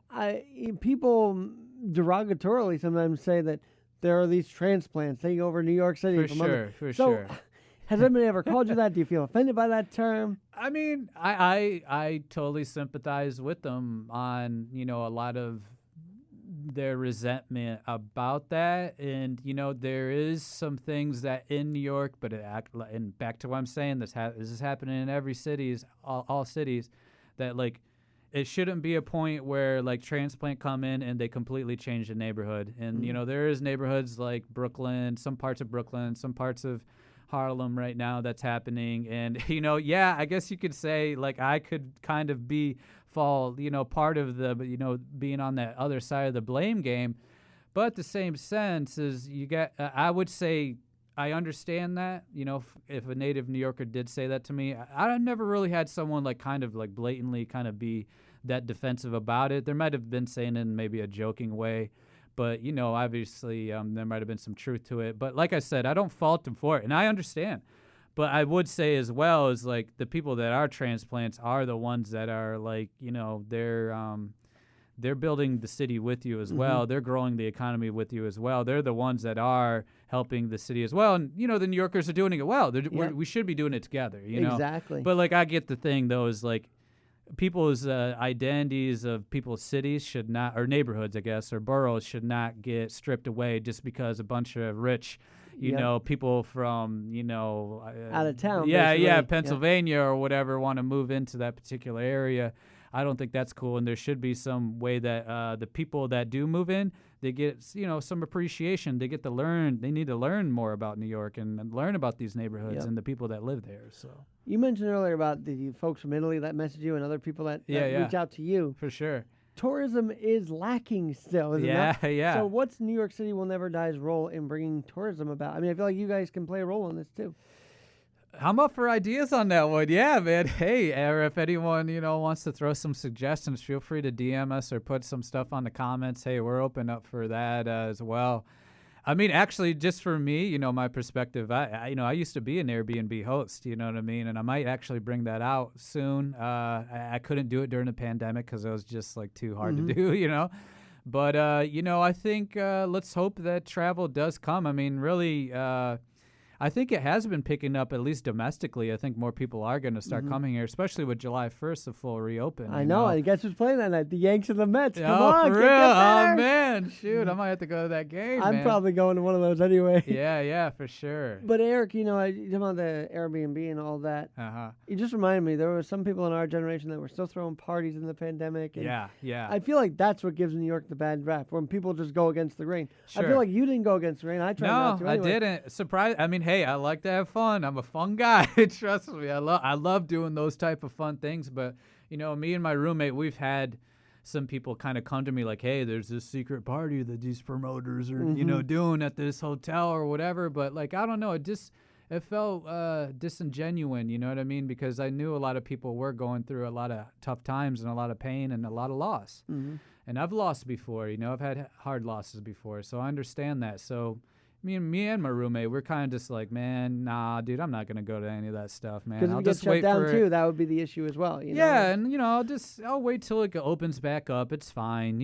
derogatorily sometimes say that there are these transplants taking over New York City. For sure. Has anybody ever called you that? Do you feel offended by that term? I mean, I totally sympathize with them on, a lot of their resentment about that. And, there is some things that in New York, but and back to what I'm saying, this is happening in every cities, all cities, that it shouldn't be a point where transplant come in and they completely change the neighborhood. And, there is neighborhoods like Brooklyn, some parts of Brooklyn, some parts of Harlem right now that's happening. And, I guess you could say I could kind of fall, part of the, being on that other side of the blame game. But the same sense is I would say I understand that, if a native New Yorker did say that to me. I've never really had someone blatantly kind of be that defensive about it. There might have been saying it in maybe a joking way. But, obviously there might have been some truth to it. But like I said, I don't fault them for it, and I understand. But I would say as well is like the people that are transplants are the ones that are like, they're building the city with you as well. They're growing the economy with you as well. They're the ones that are helping the city as well. And, the New Yorkers are doing it well. We should be doing it together, Exactly. But, like, I get the thing, though, is, like, people's identities of people's cities should not, or neighborhoods, I guess, or boroughs should not get stripped away just because a bunch of rich people from, out of town. Pennsylvania or whatever want to move into that particular area. I don't think that's cool, and there should be some way that the people that do move in, they get, some appreciation. They get to learn. They need to learn more about New York and learn about these neighborhoods and the people that live there. So you mentioned earlier about the folks from Italy that message you and other people that reach out to you. For sure. Tourism is lacking still, isn't it? Yeah. So what's New York City Will Never Die's role in bringing tourism about? I mean, I feel like you guys can play a role in this too. I'm up for ideas on that one. Yeah, man. Hey, if anyone, wants to throw some suggestions, feel free to DM us or put some stuff on the comments. Hey, we're open up for that as well. I mean, actually, just for me, my perspective, I used to be an Airbnb host, you know what I mean? And I might actually bring that out soon. I couldn't do it during the pandemic because it was just like too hard to do, But, I think let's hope that travel does come. I mean, really, I think it has been picking up, at least domestically. I think more people are going to start coming here, especially with July 1st, the full reopen. I know. And guess who's playing that night? The Yanks and the Mets. Come on. For real? Oh, man. Shoot, I might have to go to that game, I'm probably going to one of those anyway. Yeah, for sure. But, Eric, you talking about the Airbnb and all that. You just reminded me, there were some people in our generation that were still throwing parties in the pandemic. And yeah. I feel like that's what gives New York the bad rap, when people just go against the grain. Sure. I feel like you didn't go against the grain. I tried not to anyway. I didn't. Surprise. I mean, hey, I like to have fun. I'm a fun guy. Trust me. I love doing those type of fun things. But, me and my roommate, we've had some people kind of come to me like, hey, there's this secret party that these promoters are, doing at this hotel or whatever. But, like, I don't know. It felt disingenuous, you know what I mean? Because I knew a lot of people were going through a lot of tough times and a lot of pain and a lot of loss. And I've lost before, I've had hard losses before. So I understand that. So me and my roommate, we're kind of just like, man, nah, dude, I'm not going to go to any of that stuff, man. Because if I'll you get just shut wait down for too, that would be the issue as well. Yeah, and I'll wait till it opens back up. It's fine.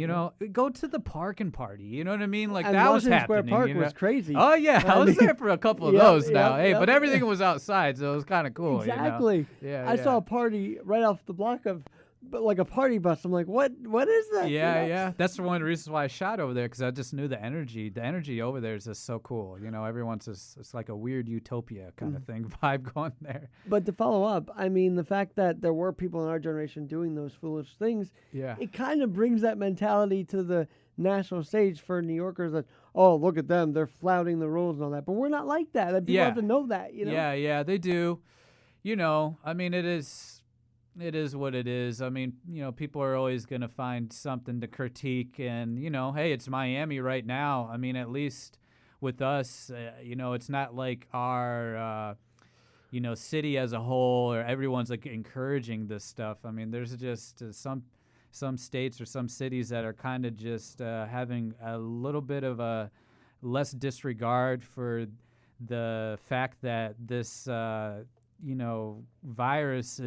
Go to the park and party. You know what I mean? Like, and that was Washington happening. Square Park was crazy. Oh yeah, I was there for a couple of those now. Hey, but everything was outside, so it was kind of cool. Exactly. Yeah. I saw a party right off the block of. But like a party bus. I'm like, what is that? Yeah. That's one of the reasons why I shot over there, because I just knew the energy. The energy over there is just so cool. Everyone's just, it's like a weird utopia kind of thing, vibe going there. But to follow up, I mean, the fact that there were people in our generation doing those foolish things, it kind of brings that mentality to the national stage for New Yorkers that, oh, look at them, they're flouting the rules and all that. But we're not like that. And people have to know that, Yeah, they do. I mean, it is what it is. I mean, people are always going to find something to critique. And, hey, it's Miami right now. I mean, at least with us, it's not like our, city as a whole, or everyone's like encouraging this stuff. I mean, there's just some states or some cities that are kind of just having a little bit of a less disregard for the fact that this, virus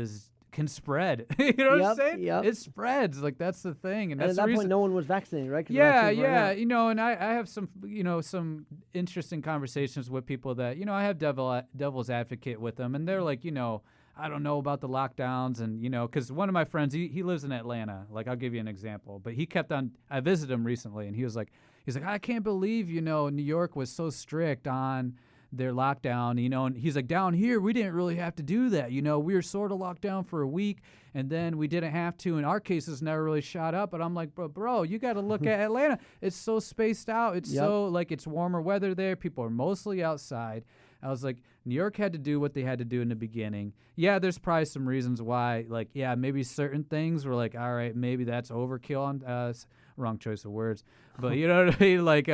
can spread. You know what I'm saying? Yep. It spreads. Like, that's the thing. And that's at that the reason. Point, no one was vaccinated, right? Yeah. And I have some, some interesting conversations with people that, I have devil's advocate with them. And they're like, I don't know about the lockdowns. And, because one of my friends, he lives in Atlanta. Like, I'll give you an example. But he kept on, I visited him recently, and he's like, I can't believe, New York was so strict on their lockdown, and he's like, down here, we didn't really have to do that. We were sort of locked down for a week, and then we didn't have to, and our cases never really shot up. But I'm like, bro, you got to look at Atlanta. It's so spaced out. It's so, like, it's warmer weather there. People are mostly outside. I was like, New York had to do what they had to do in the beginning. Yeah, there's probably some reasons why, like, maybe certain things were like, all right, maybe that's overkill on us. Wrong choice of words. But you know what I mean? Like,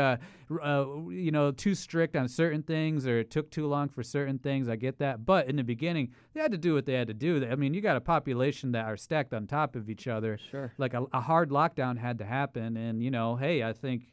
too strict on certain things, or it took too long for certain things. I get that. But in the beginning, they had to do what they had to do. I mean, you got a population that are stacked on top of each other. Sure. Like, a hard lockdown had to happen. And, hey, I think,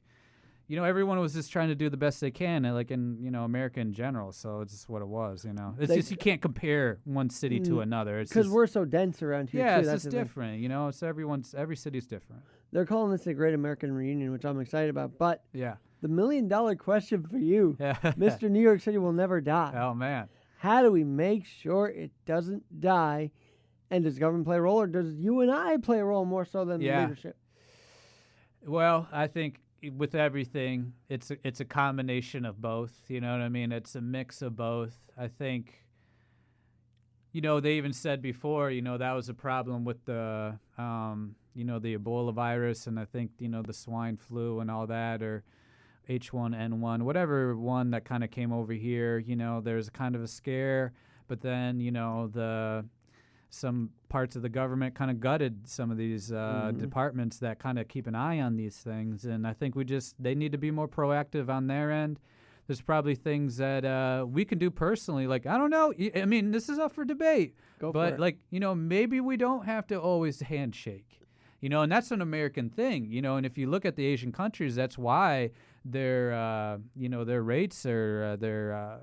everyone was just trying to do the best they can, like in America in general. So it's just what it was. It's just you can't compare one city to another. It's because we're so dense around here. Yeah, too. it's That's just different. It's every city's different. They're calling this a Great American Reunion, which I'm excited about. But yeah, the $1 million question for you, Mr. New York City will never die. Oh man, how do we make sure it doesn't die? And does government play a role, or does you and I play a role more so than the leadership? Well, I think with everything, it's a combination of both. You know what I mean? It's a mix of both. I think, they even said before, that was a problem with the, the Ebola virus, and I think, the swine flu and all that, or H1N1, whatever one that kind of came over here. There's kind of a scare, but then, some parts of the government kind of gutted some of these departments that kind of keep an eye on these things. And I think they need to be more proactive on their end. There's probably things that we can do personally. Like, I don't know. I mean, this is up for debate. But, maybe we don't have to always handshake. And that's an American thing. And if you look at the Asian countries, that's why their rates or their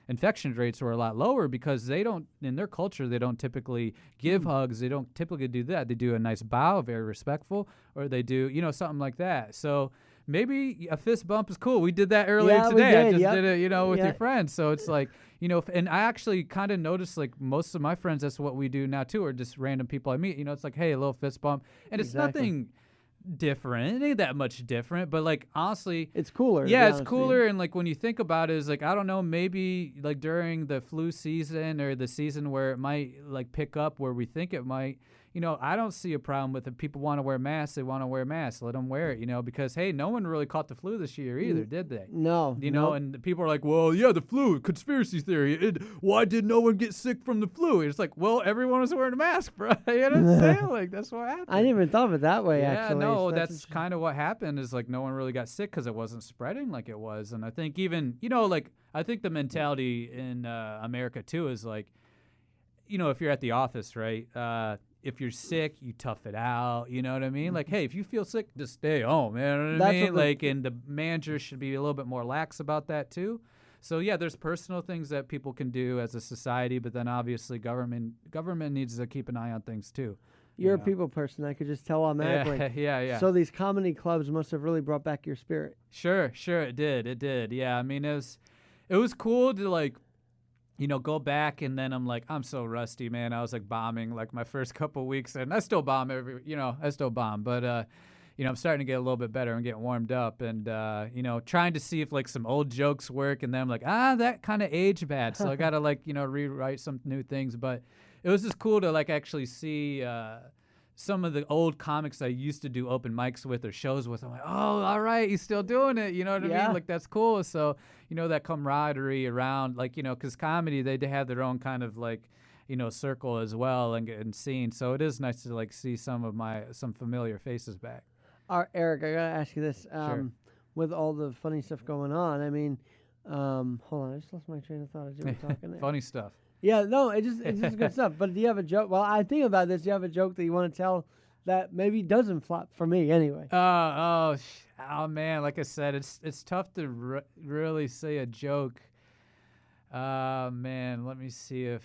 infection rates were a lot lower, because they don't, in their culture, they don't typically give hugs. They don't typically do that. They do a nice bow, very respectful, or they do, something like that. So maybe a fist bump is cool. We did that earlier today. I just did it, with your friends. So it's like, and I actually kind of noticed, like, most of my friends, that's what we do now too, or just random people I meet. It's like, hey, a little fist bump. And it's nothing different. It ain't that much different, but like, honestly, it's cooler. Yeah, it's cooler. And like, when you think about it, is like, I don't know, maybe like during the flu season or the season where it might like pick up where we think it might, I don't see a problem with it. People want to wear masks, they want to wear masks. Let them wear it, because hey, no one really caught the flu this year either, did they? No. And people are like, well, yeah, the flu, conspiracy theory. Why did no one get sick from the flu? It's like, well, everyone was wearing a mask, bro. You know what I'm saying? Like, that's what happened. I didn't even thought of it that way, actually. Yeah, no, that's kind of what happened, is like no one really got sick because it wasn't spreading like it was. And I think even, I think the mentality in America too is like, if you're at the office, right, if you're sick, you tough it out. You know what I mean? Like, hey, if you feel sick, just stay home. You know what I mean? Like, and the manager should be a little bit more lax about that too. So yeah, there's personal things that people can do as a society, but then obviously government needs to keep an eye on things too. You're a people person. I could just tell automatically. Yeah. So these comedy clubs must have really brought back your spirit. Sure, it did. Yeah, I mean, it was cool to like, go back, and then I'm like, I'm so rusty, man. I was like bombing like my first couple weeks, and I still bomb but I'm starting to get a little bit better and getting warmed up, and trying to see if like some old jokes work, and then I'm like, that kind of aged bad, so I gotta like rewrite some new things. But it was just cool to like actually see some of the old comics I used to do open mics with or shows with. I'm like, oh, all right, he's still doing it. You know what I mean? Like, that's cool. So, that camaraderie around, like, because comedy, they have their own kind of like, circle as well and scene. So it is nice to like see some familiar faces back. Eric, I gotta ask you this. Sure. With all the funny stuff going on, I mean, hold on, I just lost my train of thought as you were talking there. Funny stuff. Yeah, no, it's just good stuff. But do you have a joke? Well, I think about this. Do you have a joke that you want to tell that maybe doesn't flop for me anyway? Oh man, like I said, it's tough to really say a joke. Man, let me see if.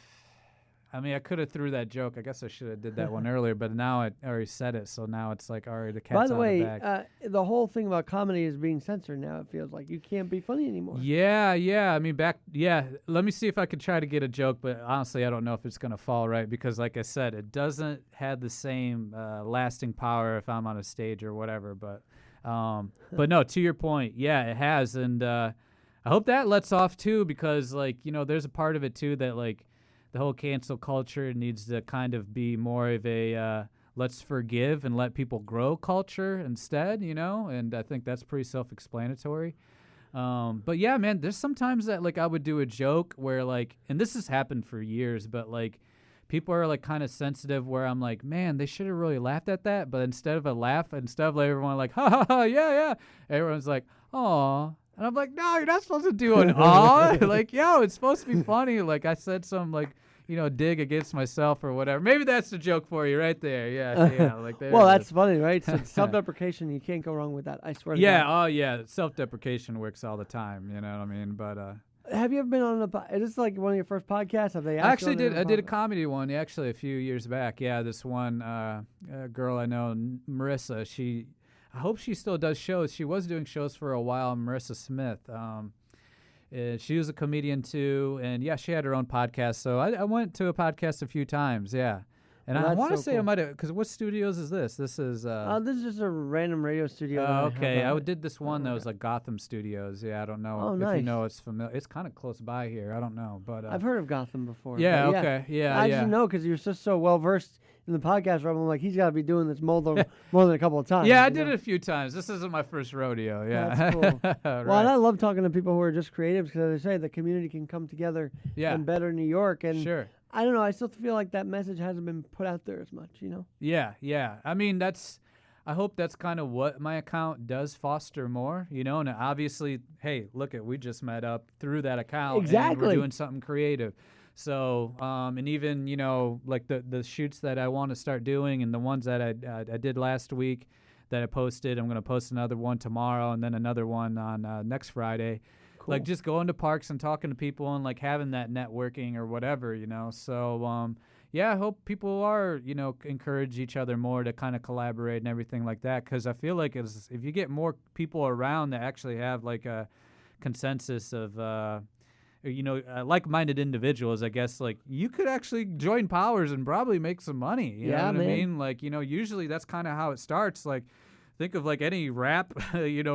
I mean, I could have threw that joke. I guess I should have did that one earlier, but now I already said it, so now it's like, all right, the cat's By the way, the whole thing about comedy is being censored now. It feels like you can't be funny anymore. Yeah. I mean, let me see if I could try to get a joke, but honestly, I don't know if it's going to fall right because, like I said, it doesn't have the same lasting power if I'm on a stage or whatever. But no, to your point, yeah, it has, and I hope that lets off too because, like, there's a part of it too that, like, the whole cancel culture needs to kind of be more of a let's forgive and let people grow culture instead, and I think that's pretty self-explanatory. But yeah, man, there's sometimes that like I would do a joke where like, and this has happened for years, but like people are like kind of sensitive where I'm like, man, they should have really laughed at that. But instead of like everyone like, ha ha ha, yeah, everyone's like, aw. And I'm like, no, you're not supposed to do an aw. Like, yo, it's supposed to be funny. Like I said some like, dig against myself or whatever. Maybe that's the joke for you right there. Yeah, like there. Well, that's funny, right? So self-deprecation, you can't go wrong with that. I swear. Yeah. To God. Oh, yeah. Self-deprecation works all the time. You know what I mean? But have you ever been on is this like one of your first podcasts? Have they? I actually did. I did a comedy one actually a few years back. Yeah, this one girl I know, Marissa. I hope she still does shows. She was doing shows for a while. Marissa Smith. She was a comedian too, and yeah, she had her own podcast. So I went to a podcast a few times. Yeah. And I want to say cool. I might have, because what studios is this? This is this is just a random radio studio. Okay, I did this one that was like Gotham Studios. Yeah, I don't know if you know it's familiar. It's kind of close by here. I don't know, but I've heard of Gotham before. Yeah, okay, yeah. I just know because you're just so well versed in the podcast realm. I'm like, he's got to be doing this more than a couple of times. Yeah, I did it a few times. This isn't my first rodeo. Yeah, that's cool. Right. Well, and I love talking to people who are just creatives because, as I say, the community can come together in better New York. And sure. I don't know. I still feel like that message hasn't been put out there as much, Yeah. I mean, I hope that's kind of what my account does foster more, And obviously, hey, look we just met up through that account. Exactly. And we're doing something creative. So, and even, like the shoots that I want to start doing and the ones that I did last week that I posted, I'm going to post another one tomorrow and then another one on next Friday. Cool. Like just going to parks and talking to people and like having that networking or whatever, So, I hope people are, encourage each other more to kind of collaborate and everything like that. Because I feel like if you get more people around that actually have like a consensus of, like-minded individuals, I guess, like you could actually join powers and probably make some money. You know what I mean? Like, usually that's kind of how it starts. Like, think of like any rap,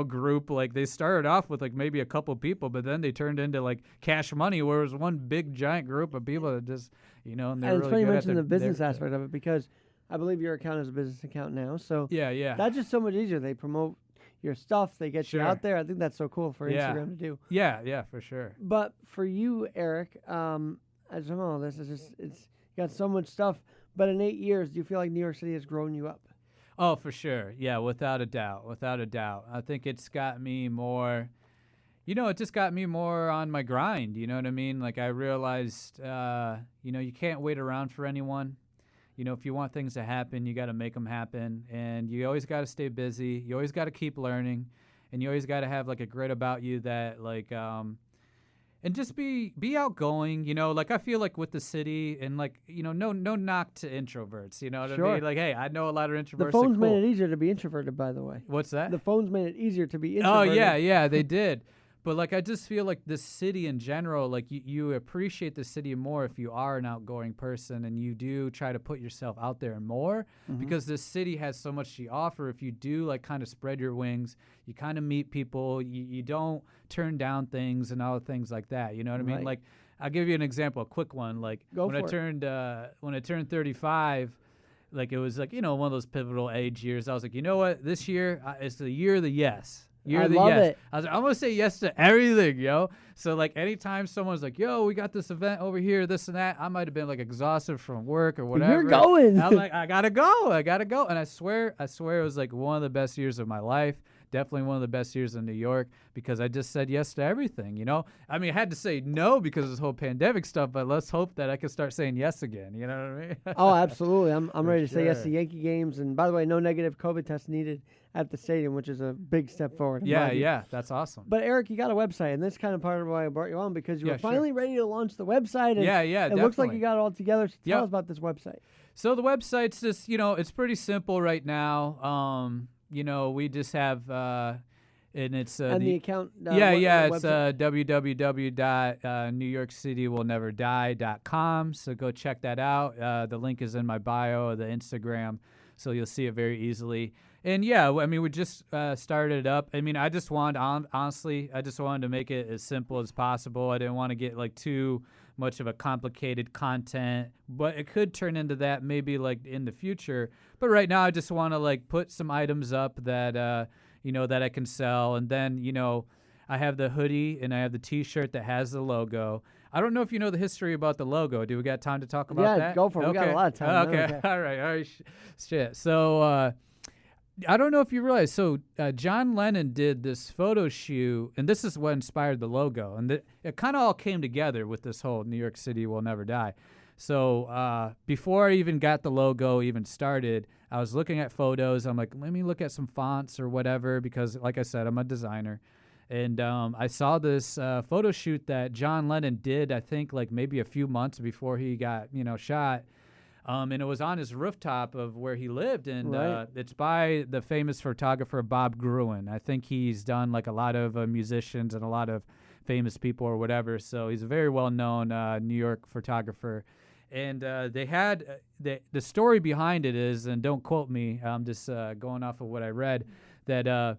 group. Like they started off with like maybe a couple people, but then they turned into like Cash Money, where it was one big giant group of people that just, and they're and really it's funny you mentioned the business their, aspect of it because I believe your account is a business account now. So yeah, that's just so much easier. They promote your stuff, they get you out there. I think that's so cool for Instagram to do. Yeah, for sure. But for you, Eric, I just don't know. This is just it's got so much stuff. But in 8 years, do you feel like New York City has grown you up? Oh, for sure. Yeah, without a doubt. I think it's got me more, it just got me more on my grind. You know what I mean? Like I realized, you can't wait around for anyone. If you want things to happen, you got to make them happen. And you always got to stay busy. You always got to keep learning. And you always got to have like a grit about you that like, and just be outgoing, like I feel like with the city and like, no knock to introverts, you know what I mean? Like, hey, I know a lot of introverts. The phones made it easier to be introverted, by the way. What's that? The phones made it easier to be introverted. Oh, yeah, they did. But like, I just feel like the city in general, like you appreciate the city more if you are an outgoing person and you do try to put yourself out there more because the city has so much to offer. If you do like kind of spread your wings, you kind of meet people, you don't turn down things and all things like that. You know what I mean? Like, I'll give you an example, a quick one. Like when I turned 35, like it was like, one of those pivotal age years. I was like, you know what? This year is the year of the yes. I love it. I was like, I'm going to say yes to everything, yo. So, like, anytime someone's like, yo, we got this event over here, this and that, I might have been, like, exhausted from work or whatever. You're going. And I'm like, I got to go. And I swear it was, like, one of the best years of my life. Definitely one of the best years in New York because I just said yes to everything, I mean, I had to say no because of this whole pandemic stuff, but let's hope that I can start saying yes again. You know what I mean? Oh, absolutely. I'm ready to say yes to Yankee games. And by the way, no negative COVID test needed at the stadium, which is a big step forward. Yeah, that's awesome. But Eric, you got a website, and this is kind of part of why I brought you on because you were finally ready to launch the website. And it looks like you got it all together. So tell us about this website. So the website's just, it's pretty simple right now. We just have, and it's and the account. It's www.newyorkcitywillneverdie.com. So go check that out. The link is in my bio of the Instagram, so you'll see it very easily. And we just started it up. I mean, I just wanted, honestly, to make it as simple as possible. I didn't want to get like too much of a complicated content, but it could turn into that maybe like in the future. But right now I just want to like put some items up that, that I can sell. And then, I have the hoodie and I have the t-shirt that has the logo. I don't know if you know the history about the logo. Do we got time to talk about that? Yeah, go for it. We got a lot of time. Okay. All right. Shit. So, I don't know if you realize, so John Lennon did this photo shoot, and this is what inspired the logo. And it kind of all came together with this whole New York City Will Never Die. So before I even got the logo even started, I was looking at photos. I'm like, let me look at some fonts or whatever, because like I said, I'm a designer. And I saw this photo shoot that John Lennon did, I think like maybe a few months before he got, shot. And it was on his rooftop of where he lived. And it's by the famous photographer Bob Gruen. I think he's done like a lot of musicians and a lot of famous people or whatever. So he's a very well-known New York photographer. And they had the story behind it is, and don't quote me, I'm just going off of what I read, that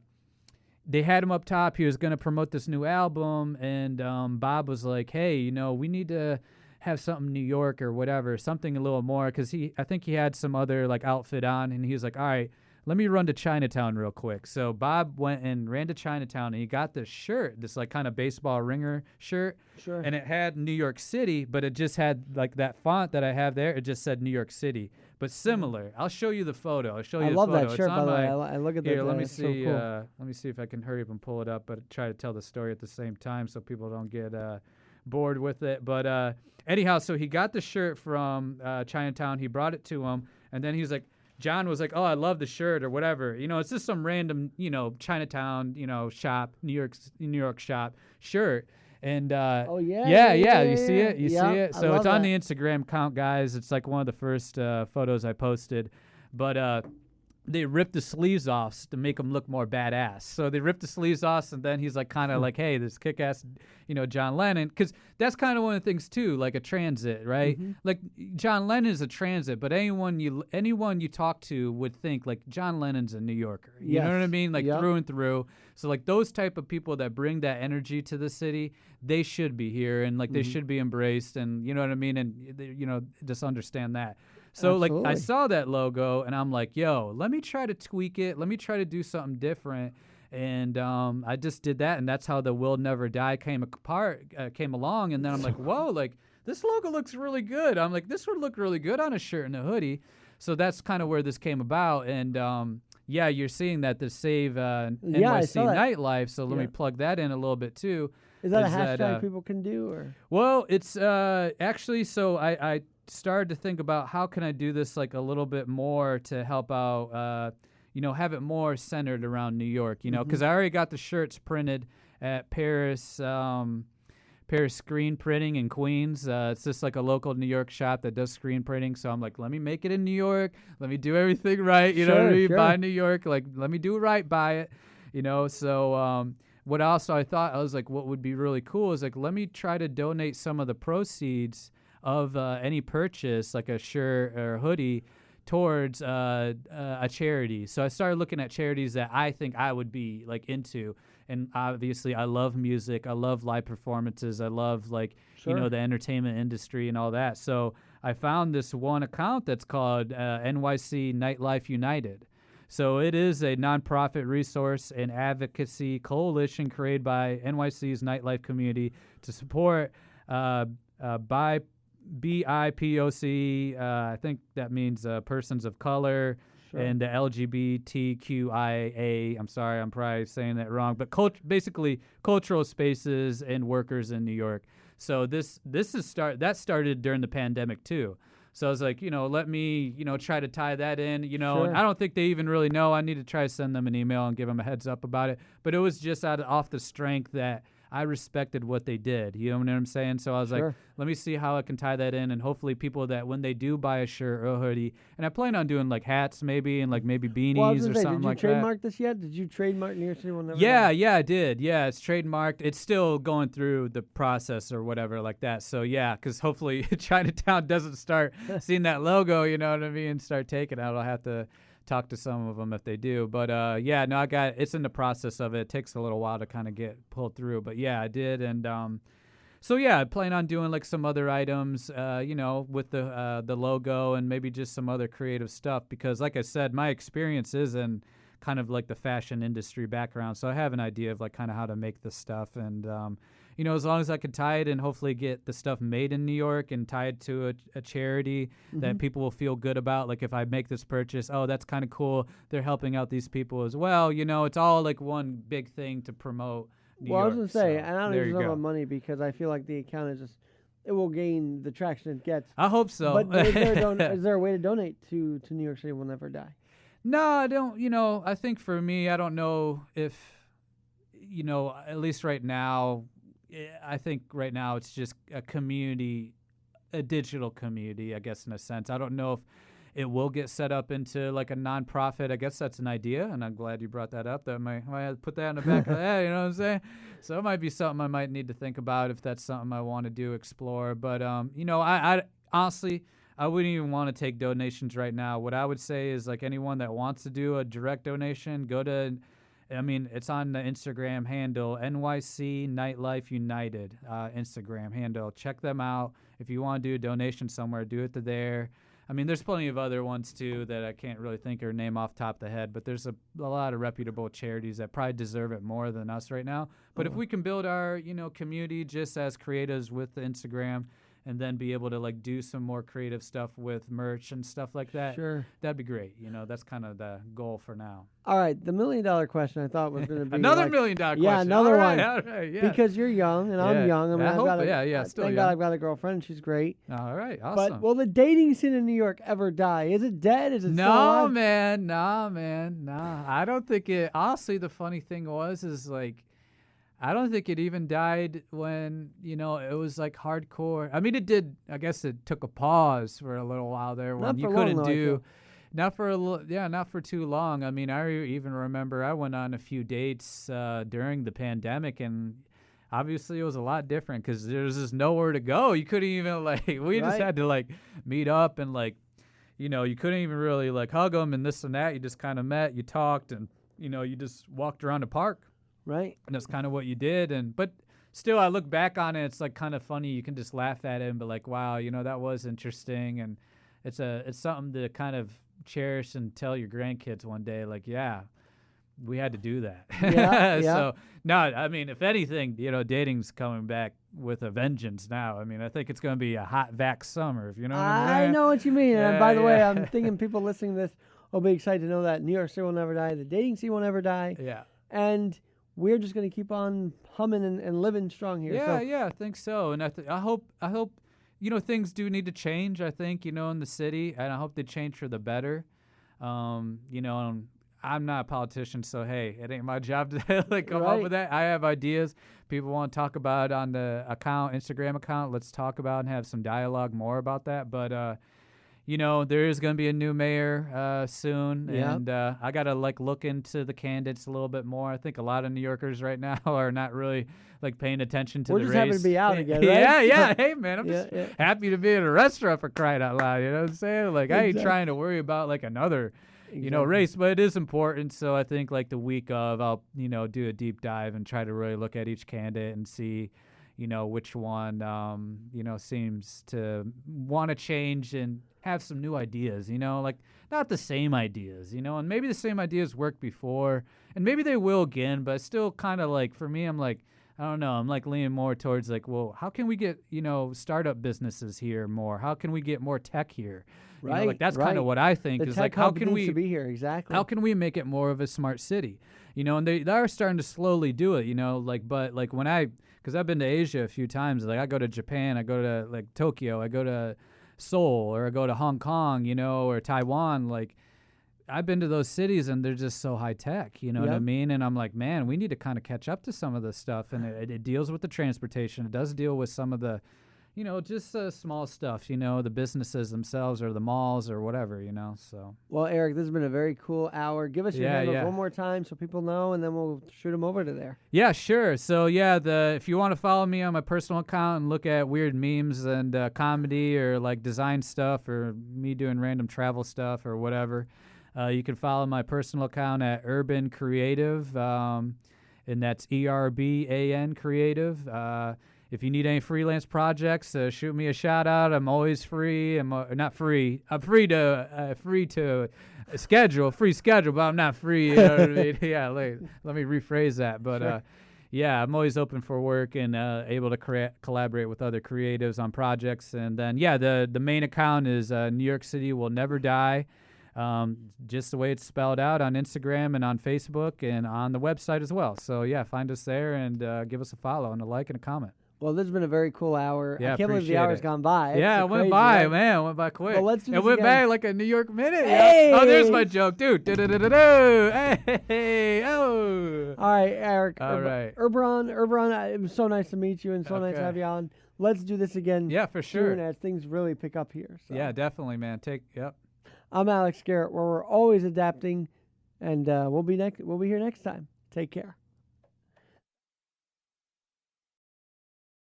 they had him up top. He was going to promote this new album, and Bob was like, hey, we need to have something New York or whatever, something a little more, because I think he had some other like outfit on, and he was like, all right, let me run to Chinatown real quick. So Bob went and ran to Chinatown, and he got this shirt, this like kind of baseball ringer shirt. Sure. And it had New York City, but it just had like that font that I have there. It just said New York City, but similar. I'll show you the photo. I'll show you I the love photo. that shirt, by the way. I look at that. Here, let me see. see. So cool. Let me see if I can hurry up and pull it up, but try to tell the story at the same time so people don't get bored with it. But anyhow, so he got the shirt from Chinatown. He brought it to him, and then he's like, John was like, oh, I love the shirt or whatever. It's just some random, Chinatown, shop, New York shop shirt. And oh yeah, you see it, you see it. So it's on that. the Instagram account, guys. It's like one of the first photos I posted, but they ripped the sleeves off to make him look more badass. So they ripped the sleeves off, and then he's like kind of like, hey, this kick-ass, John Lennon. Because that's kind of one of the things, too, like a transit, right? Mm-hmm. Like John Lennon is a transit, but anyone you talk to would think, like, John Lennon's a New Yorker. You know what I mean? Like, through and through. So, like, those type of people that bring that energy to the city, they should be here, and, like, they should be embraced, and you know what I mean? And, just understand that. So, Absolutely. like, I saw that logo, and I'm like, yo, let me try to tweak it. Let me try to do something different. And I just did that, and that's how the Will Never Die came along. And then I'm like, whoa, like, this logo looks really good. I'm like, this would look really good on a shirt and a hoodie. So that's kind of where this came about. And, yeah, you're seeing that the Save NYC Nightlife. So let me plug that in a little bit, too. Is that a hashtag people can do? Or? Well, it's actually, so I started to think about how can I do this like a little bit more to help out, have it more centered around New York, because I already got the shirts printed at Paris Screen Printing in Queens. It's just like a local New York shop that does screen printing. So I'm like, let me make it in New York. Let me do everything right. You know what I mean? Buy New York. Like, let me do right by it, So what else I thought, I was like, what would be really cool is like, let me try to donate some of the proceeds of any purchase, like a shirt or a hoodie, towards a charity. So I started looking at charities that I think I would be like into. And obviously I love music. I love live performances. I love like, the entertainment industry and all that. So I found this one account that's called NYC Nightlife United. So it is a nonprofit resource and advocacy coalition created by NYC's nightlife community to support BIPOC, I think that means persons of color, and the LGBTQIA. I'm sorry, I'm probably saying that wrong, but basically cultural spaces and workers in New York. So this started during the pandemic too. So I was like, let me, try to tie that in, and I don't think they even really know. I need to try to send them an email and give them a heads up about it. But it was just off the strength that I respected what they did. You know what I'm saying? So I was like, let me see how I can tie that in, and hopefully people that when they do buy a shirt or a hoodie, and I plan on doing like hats maybe, and like maybe beanies or something like that. Did you trademark this yet? Did you trademark New York City Will Never Die? Yeah, I did. Yeah, it's trademarked. It's still going through the process or whatever like that. So yeah, because hopefully Chinatown doesn't start seeing that logo, you know what I mean, and start taking it out. I'll have to talk to some of them if they do. But it's in the process of it. It takes a little while to kind of get pulled through. But yeah, I did. And I plan on doing like some other items, with the logo and maybe just some other creative stuff, because like I said, my experience is in kind of like the fashion industry background. So I have an idea of like kind of how to make this stuff. And, as long as I can tie it and hopefully get the stuff made in New York and tie it to a charity that people will feel good about. Like if I make this purchase, oh, that's kind of cool. They're helping out these people as well. It's all like one big thing to promote New York. I was going to say, so, and I don't even know about money, because I feel like the account is just, it will gain the traction it gets. I hope so. But is there a way to donate to New York City Will Never Die? No, I don't. I think for me, I don't know if, at least right now, I think right now it's just a community, a digital community, I guess, in a sense. I don't know if it will get set up into like a nonprofit. I guess that's an idea, and I'm glad you brought that up. That I might put that in the back of the head, you know what I'm saying? So it might be something I might need to think about if that's something I want to do, explore. But, I honestly, I wouldn't even want to take donations right now. What I would say is, like, anyone that wants to do a direct donation, it's on the Instagram handle, NYC Nightlife United Instagram handle. Check them out. If you want to do a donation somewhere, do it to there. There's plenty of other ones, too, that I can't really think or name off the top of the head, but there's a lot of reputable charities that probably deserve it more than us right now. But if we can build our, community just as creatives with the Instagram, and then be able to like do some more creative stuff with merch and stuff like that. Sure. That'd be great. That's kind of the goal for now. All right. The $1 million question I thought was going to be another $1 million question. Yeah, another one. All right, yeah. Because you're young and I'm young. Still young. God I've got a girlfriend. She's great. All right. Awesome. But will the dating scene in New York ever die? Is it dead? Is it still alive? Nah. I don't think it. Honestly, the funny thing is like, I don't think it even died when, it was like hardcore. It did. I guess it took a pause for a little while there when you couldn't do. Not for too long. I even remember I went on a few dates during the pandemic, and obviously it was a lot different because there was just nowhere to go. You couldn't even just had to meet up and you couldn't even really hug them and this and that. You just kind of met, you talked, and you just walked around the park. Right. And that's kind of what you did. But still, I look back on it, it's kind of funny. You can just laugh at it and be like, wow, that was interesting. And it's something to kind of cherish and tell your grandkids one day, yeah, we had to do that. Yeah. So, no, if anything, dating's coming back with a vengeance now. I think it's going to be a hot vax summer, if you know what I'm saying. I know what you mean. And by the way, I'm thinking people listening to this will be excited to know that New York City will never die. The dating scene will never die. Yeah. And we're just going to keep on humming and living strong here. Yeah, I think so. And I hope, things do need to change, I think, in the city. And I hope they change for the better. I'm not a politician, so, hey, it ain't my job to come up with that. I have ideas. People want to talk about it on the Instagram account. Let's talk about and have some dialogue more about that. But, there is going to be a new mayor soon, and I got to look into the candidates a little bit more. I think a lot of New Yorkers right now are not really paying attention to the race. We're just happy to be out again, right? Yeah. Hey, man, I'm just happy to be in a restaurant for crying out loud. You know what I'm saying? I ain't trying to worry about another race, but it is important. So I think the week of, I'll do a deep dive and try to really look at each candidate and see which one seems to want to change and have some new ideas, not the same ideas, and maybe the same ideas worked before and maybe they will again, but still kind of for me, I'm I don't know, I'm leaning more towards well, how can we get, startup businesses here more? How can we get more tech here? Right. That's kind of what I think the is tech how can needs we to be here? Exactly. How can we make it more of a smart city? And they are starting to slowly do it, but when because I've been to Asia a few times, I go to Japan, I go to Tokyo, I go to Seoul, or I go to Hong Kong, or Taiwan, I've been to those cities and they're just so high tech, you know what I mean? And I'm man, we need to kind of catch up to some of this stuff. And it deals with the transportation. It does deal with some of the, just small stuff, the businesses themselves or the malls or whatever, so. Well, Eric, this has been a very cool hour. Give us your handles one more time so people know, and then we'll shoot them over to there. Yeah, sure. So, if you want to follow me on my personal account and look at weird memes and comedy or design stuff or me doing random travel stuff or whatever, you can follow my personal account at ErbanCreative, and that's ErbanCreative. Creative. If you need any freelance projects, shoot me a shout out. I'm always free. I'm not free. I'm free to schedule, but I'm not free. You know what I mean? Yeah, let me rephrase that. But sure. I'm always open for work and able to collaborate with other creatives on projects. And then the main account is New York City Will Never Die. Just the way it's spelled out on Instagram and on Facebook and on the website as well. So find us there and give us a follow and a like and a comment. Well, this has been a very cool hour. Yeah, I can't believe the hour's gone by. Yeah, it went by, man. It went by quick. Well, let's do this It went again. by like a New York minute. Hey! Oh, there's my joke, dude. Hey, oh. All right, Eric. All right. Erban, it was so nice to meet you and so nice to have you on. Let's do this again. Yeah, for sure. Soon as things really pick up here. So. Yeah, definitely, man. I'm Alex Garrett, where we're always adapting, and we'll be here next time. Take care.